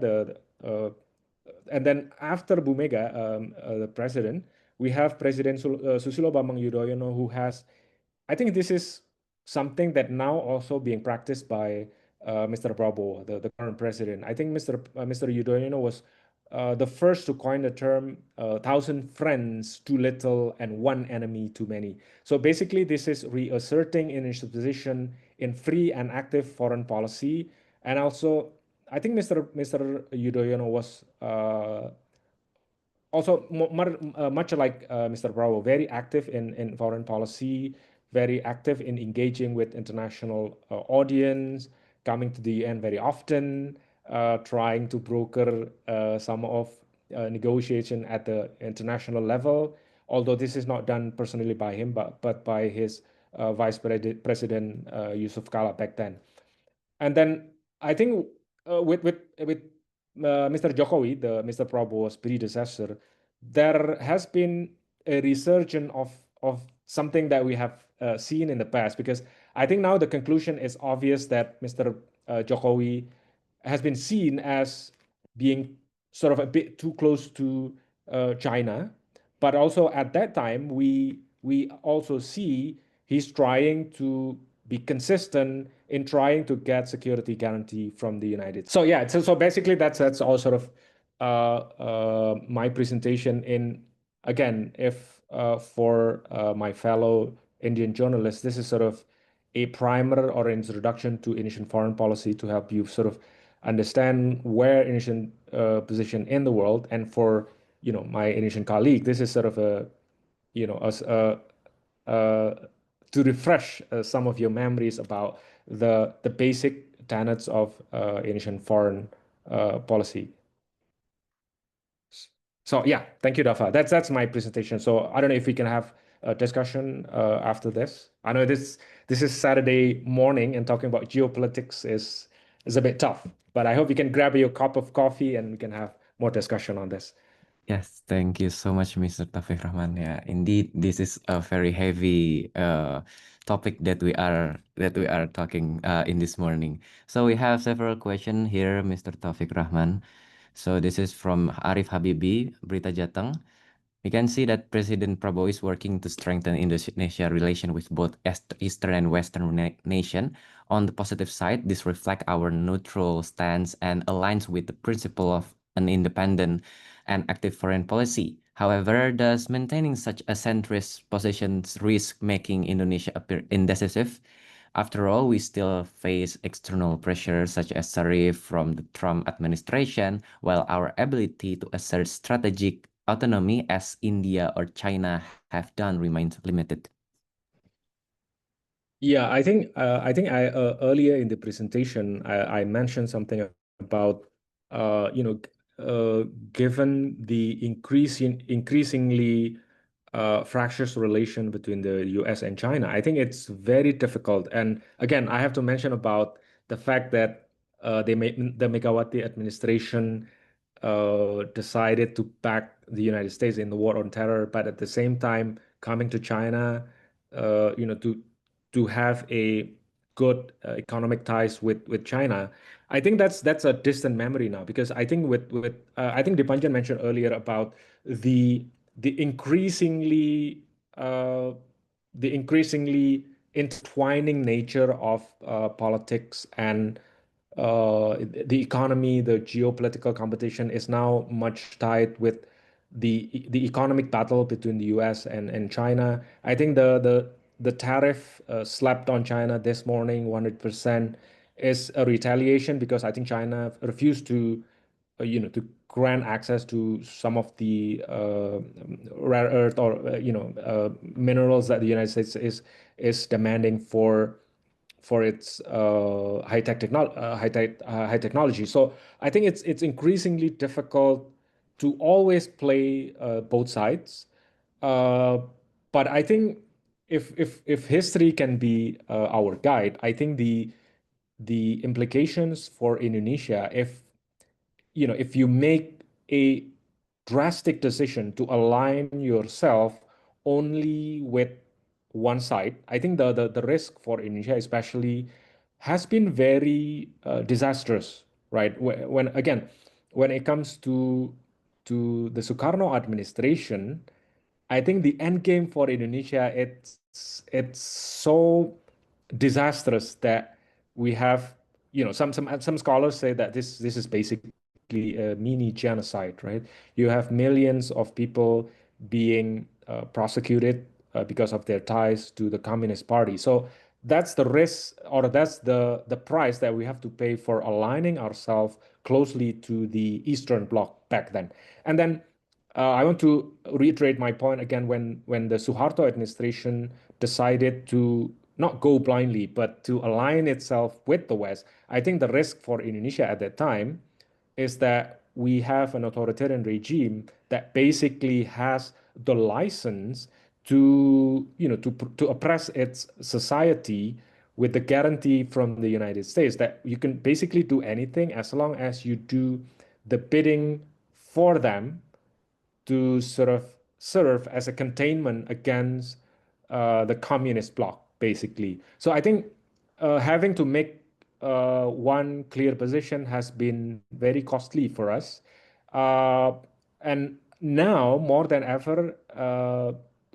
and then after Bu Mega, the president, we have President Susilo Bambang Yudhoyono, who has, I think this is something that now also being practiced by Mr. Prabowo, the current president. I think Mr. Yudhoyono was the first to coin the term "thousand friends too little and one enemy too many." So basically, this is reasserting Indonesia's position in free and active foreign policy, and also I think Mr. Yudhoyono was also much like Mr. Prabowo, very active in foreign policy, very active in engaging with international audience, coming to the UN very often, trying to broker some of negotiation at the international level. Although this is not done personally by him, but by his Vice President Yusuf Kala back then. And then I think with Mr. Jokowi, Mr. Prabowo's predecessor, there has been a resurgence of something that we have seen in the past, because I think now the conclusion is obvious that Mr. Jokowi has been seen as being sort of a bit too close to China. But also at that time, we also see he's trying to be consistent in trying to get security guarantee from the United States. So yeah, so basically that's all sort of my presentation. In again, if for my fellow Indian journalists, this is sort of a primer or introduction to Indonesian foreign policy to help you sort of understand where Indonesian position in the world. And for my Indonesian colleague, this is sort of a to refresh some of your memories about the basic tenets of Indonesian foreign policy. So yeah, thank you, Dafa. That's my presentation. So I don't know if we can have a discussion after this. I know this is Saturday morning, and talking about geopolitics is a bit tough, but I hope you can grab your cup of coffee and we can have more discussion on this. Yes, thank you so much, Mr. Taufiq Rahman. Yeah, indeed, this is a very heavy topic that we are talking in this morning. So we have several questions here, Mr. Taufiq Rahman. So this is from Arif Habibi, Berita Jateng. We can see that President Prabowo is working to strengthen Indonesia relation with both Eastern and Western nation. On the positive side, this reflects our neutral stance and aligns with the principle of an independent and active foreign policy. However, does maintaining such a centrist position risk making Indonesia appear indecisive? After all, we still face external pressures such as tariff from the Trump administration, while our ability to assert strategic autonomy as India or China have done remains limited. Yeah, I think earlier in the presentation I mentioned something about given the increasingly fractious relation between the US and China, I think it's very difficult. And again, I have to mention about the fact that the Megawati administration decided to back the United States in the war on terror, but at the same time coming to China, to have a good economic ties with China. I think that's a distant memory now, because I think I think Dipanjan mentioned earlier about the the increasingly uh, the increasingly intertwining nature of politics and the economy. The geopolitical competition is now much tied with the economic battle between the US and China. I think the tariff slapped on China this morning, 100%, is a retaliation, because I think China refused to grant access to some of the rare earth or minerals that the United States is demanding for its high technology. So I think it's increasingly difficult to always play both sides. Uh, but I think if history can be our guide, I think the implications for Indonesia, if you make a drastic decision to align yourself only with one side, I think the risk for Indonesia especially has been very disastrous, right? When again, when it comes to the Sukarno administration, I think the end game for Indonesia, it's so disastrous that we have, some scholars say that this is basically a mini genocide, right? You have millions of people being prosecuted because of their ties to the Communist Party. So that's the risk, or that's the price that we have to pay for aligning ourselves closely to the Eastern Bloc back then. And then I want to reiterate my point again. When the Suharto administration decided to not go blindly, but to align itself with the West, I think the risk for Indonesia at that time is that we have an authoritarian regime that basically has the license to oppress its society, with the guarantee from the United States that you can basically do anything as long as you do the bidding for them, to sort of serve as a containment against the communist bloc, basically. So I think having to make one clear position has been very costly for us. And now, more than ever,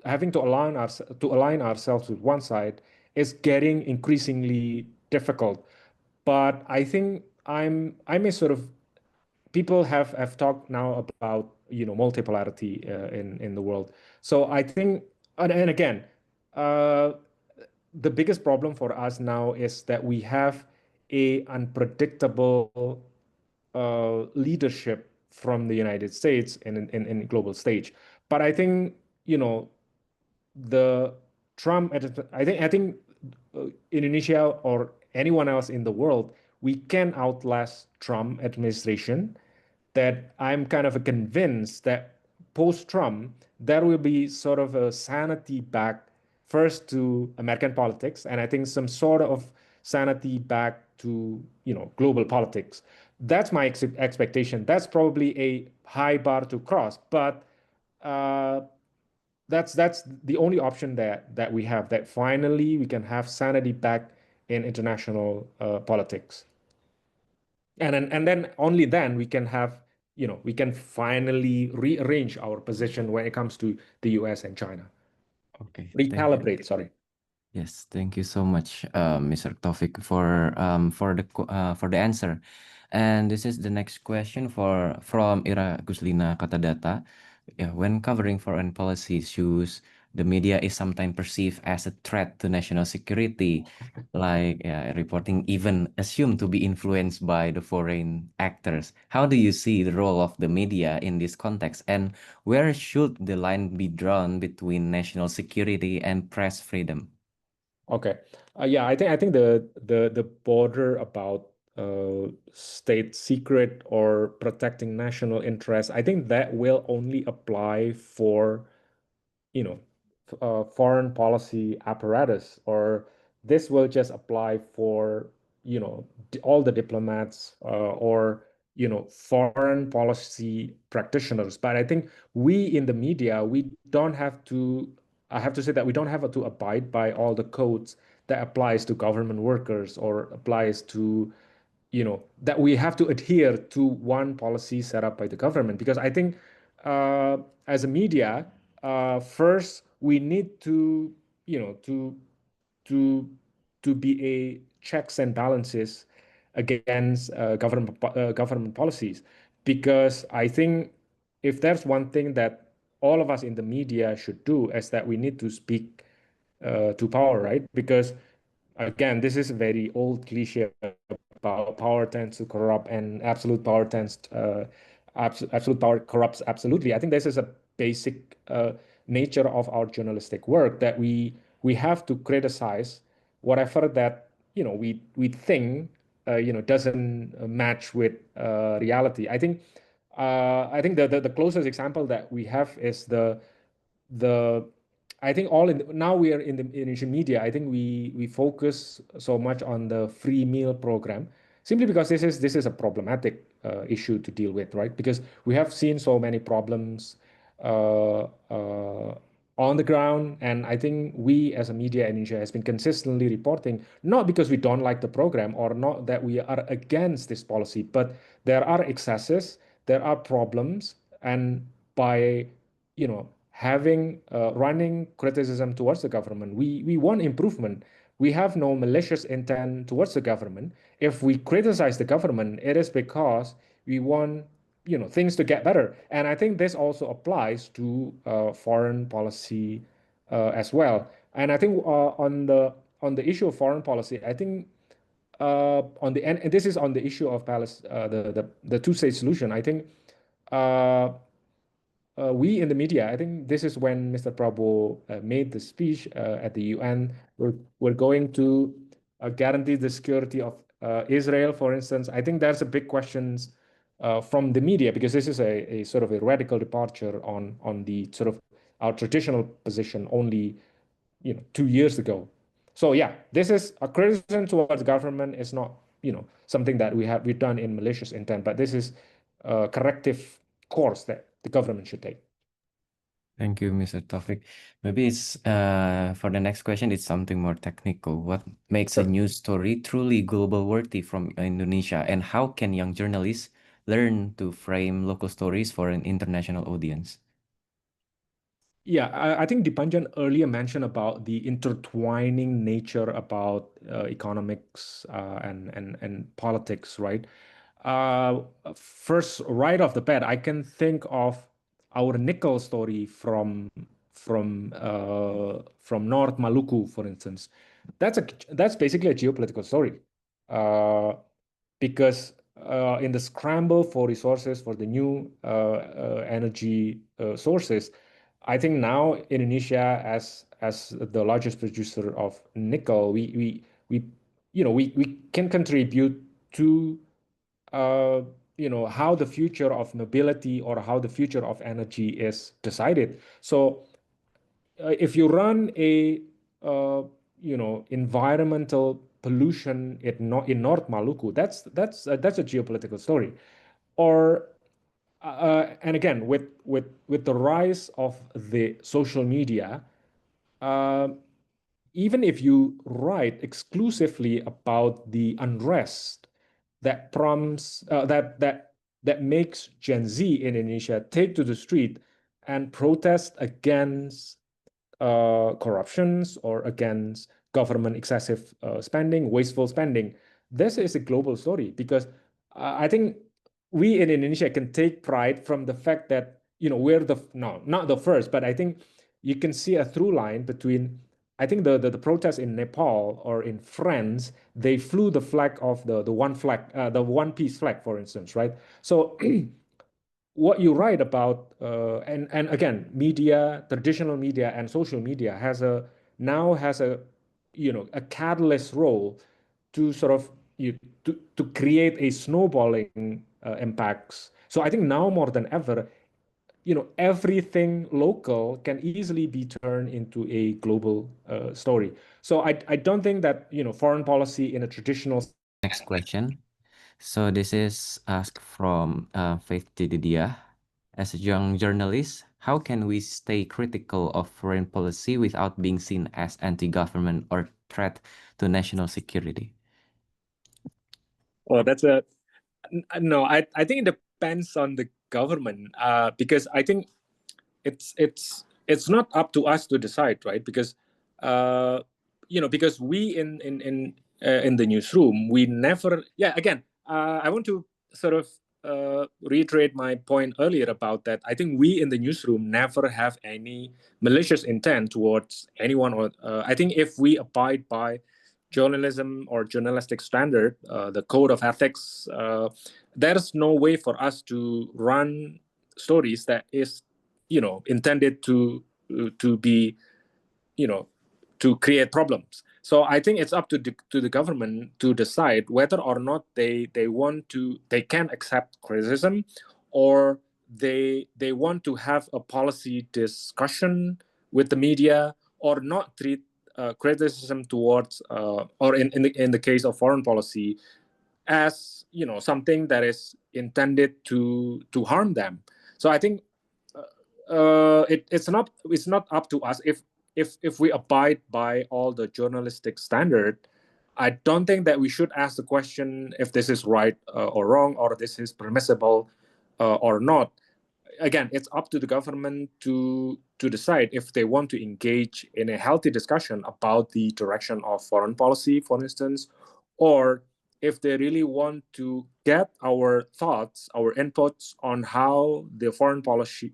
having to align ourselves with one side is getting increasingly difficult. But I think I'm a sort of people have talked now about multipolarity in the world. So I think, and again, uh, the biggest problem for us now is that we have a unpredictable leadership from the United States in global stage. But I think the Trump, I think Indonesia or anyone else in the world, we can outlast Trump administration. That I'm kind of convinced that post-Trump, there will be sort of a sanity back first to American politics, and I think some sort of sanity back to global politics. That's my expectation. That's probably a high bar to cross, but uh, that's the only option that we have. That finally we can have sanity back in international politics, and then only then we can have we can finally rearrange our position when it comes to the US and China. Okay, Recalibrate, sorry. Yes, thank you so much, Mr. Taufik, for the answer. And this is the next question from Ira Guslina Katadata. Yeah, when covering foreign policy issues, the media is sometimes perceived as a threat to national security, like reporting even assumed to be influenced by the foreign actors. How do you see the role of the media in this context, and where should the line be drawn between national security and press freedom? Okay. Yeah, I think the border about state secret or protecting national interests, I think that will only apply for foreign policy apparatus, or this will just apply for all the diplomats or foreign policy practitioners. But I think we in the media, we don't have to, I have to say that we don't have to abide by all the codes that applies to government workers or applies to, that we have to adhere to one policy set up by the government. Because I think as a media, first we need to, to to be a checks and balances against government policies. Because I think if there's one thing that all of us in the media should do, is that we need to speak to power, right? Because again, this is a very old cliche about power tends to corrupt and absolute power tends absolute power corrupts absolutely. I think this is a basic nature of our journalistic work, that we have to criticize whatever that we think doesn't match with reality. I think the closest example that we have is the I think now we are in the Indonesian media. I think we focus so much on the free meal program, simply because this is a problematic issue to deal with, right? Because we have seen so many problems uh, uh, on the ground, and I think we as a media in Indonesia has been consistently reporting, not because we don't like the program or not that we are against this policy, but there are excesses, there are problems, and by having running criticism towards the government, we want improvement. We have no malicious intent towards the government. If we criticize the government, it is because we want things to get better. And I think this also applies to foreign policy as well. And I think on the issue of foreign policy, I think and this is on the issue of the two-state solution. I think we in the media, I think this is when Mr. Prabowo made the speech at the UN. We're going to guarantee the security of Israel, for instance. I think there's a big questions from the media, because this is a sort of a radical departure on the sort of our traditional position only 2 years ago. So yeah, this is a criticism towards government. Is not something that we've done in malicious intent, but this is a corrective course that the government should take. Thank you, Mr. Taufiq. Maybe it's for the next question, it's something more technical. What makes a news story truly global worthy from Indonesia, and how can young journalists learn to frame local stories for an international audience? Yeah, I think Dipanjan earlier mentioned about the intertwining nature about economics and politics, right? First, right off the bat, I can think of our nickel story from North Maluku, for instance. That's basically a geopolitical story, because in the scramble for resources for the new energy sources, I think now Indonesia, as the largest producer of nickel, we can contribute to how the future of mobility or how the future of energy is decided. So if you run a environmental pollution in North Maluku, that's a geopolitical story. Or and again, with the rise of the social media, even if you write exclusively about the unrest that prompts that makes Gen Z in Indonesia take to the street and protest against corruptions or against government excessive spending, wasteful spending, this is a global story. Because I think we in Indonesia can take pride from the fact that we're not the first, but I think you can see a through line between, I think the protests in Nepal or in France, they flew the flag of the one flag, the one piece flag, for instance, right? So what you write about, and again, media, traditional media and social media has a catalyst role to sort of to create a snowballing impacts. So I think now more than ever, everything local can easily be turned into a global story. So I don't think that foreign policy in a traditional Next question. So this is asked from Faith Dididia. As a young journalist, how can we stay critical of foreign policy without being seen as anti-government or threat to national security? Oh, that's a no. I think it depends on the government, because I think it's not up to us to decide, right? Because because we in the newsroom, we never. Yeah, again, I want to sort of reiterate my point earlier about that. I think we in the newsroom never have any malicious intent towards anyone, or I think if we abide by journalism or journalistic standard, the code of ethics, there's no way for us to run stories that is intended to be to create problems. So I think it's up to the government to decide whether or not they can accept criticism, or they want to have a policy discussion with the media, or not treat criticism towards or in the case of foreign policy as something that is intended to harm them. So I think it's not up to us if we abide by all the journalistic standard. I don't think that we should ask the question if this is right or wrong, or this is permissible or not. Again, it's up to the government to decide if they want to engage in a healthy discussion about the direction of foreign policy, for instance, or if they really want to get our thoughts, our inputs on how the foreign policy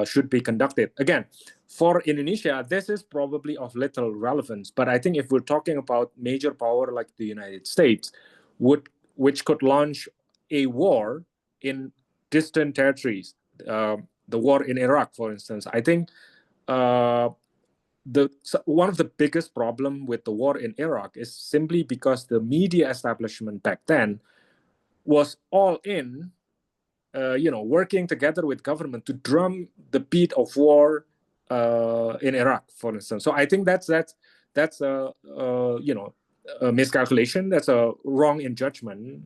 should be conducted. Again, for Indonesia, this is probably of little relevance. But I think if we're talking about major power like the United States, which could launch a war in distant territories, the war in Iraq, for instance, I think one of the biggest problem with the war in Iraq is simply because the media establishment back then was all in, working together with government to drum the beat of war in Iraq, for instance. So I think that's a miscalculation. That's a wrong in judgment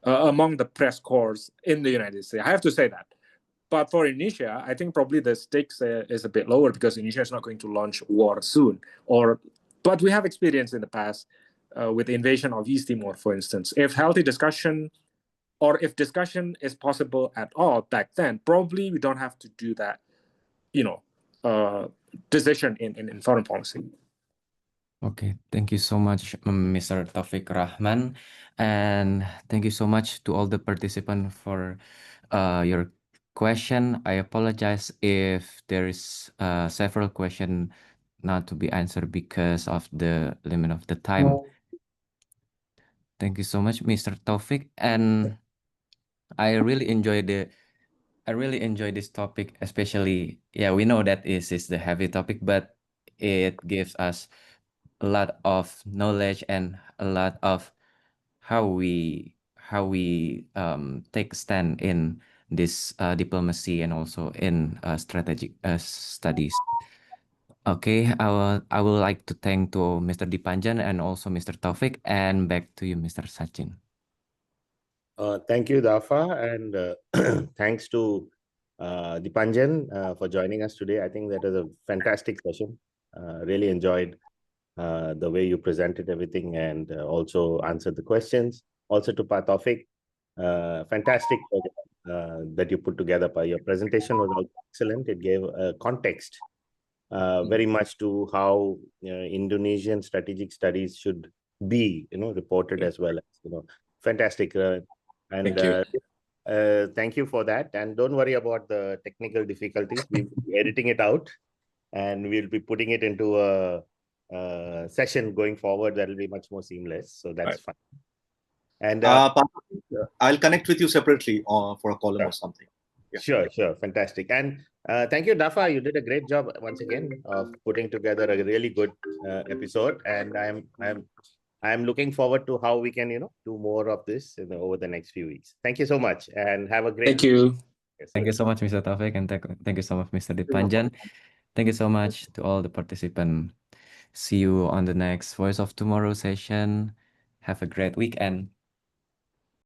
among the press corps in the United States. I have to say that. But for Indonesia, I think probably the stakes is a bit lower, because Indonesia is not going to launch war soon. But we have experience in the past with the invasion of East Timor, for instance. If healthy discussion, or if discussion is possible at all back then, probably we don't have to do that, decision in foreign policy. Okay, thank you so much, Mr. Taufiq Rahman, and thank you so much to all the participants for your question. I apologize if there is several questions not to be answered because of the limit of the time. Thank you so much, Mr. Taufiq, and I really enjoy this topic, especially, yeah, we know that this is the heavy topic, but it gives us a lot of knowledge and a lot of how we take a stand in this diplomacy and also in strategic studies. Okay, I would like to thank to Mr. Dipanjan and also Mr. Taufiq, and back to you, Mr. Sachin. Thank you, Dafa, and thanks to Dipanjan for joining us today. I think that was a fantastic session. Really enjoyed the way you presented everything and also answered the questions. Also to Taufiq, fantastic that you put together. Your presentation was also excellent. It gave context very much to how Indonesian strategic studies should be, reported as well. Fantastic. Thank you. Thank you for that. And don't worry about the technical difficulties. We'll be editing it out, and we'll be putting it into a session going forward that will be much more seamless. So that's fine. And I'll connect with you separately for a column or something. Yeah. Sure. Fantastic. And thank you, Dafa. You did a great job once again of putting together a really good episode. And I'm looking forward to how we can, do more of this over the next few weeks. Thank you so much, and have a great. Thank you. Thank you so much, Mr. Taufiq, and thank you so much, Mr. Dipanjan. Thank you so much to all the participants. See you on the next Voice of Tomorrow session. Have a great weekend.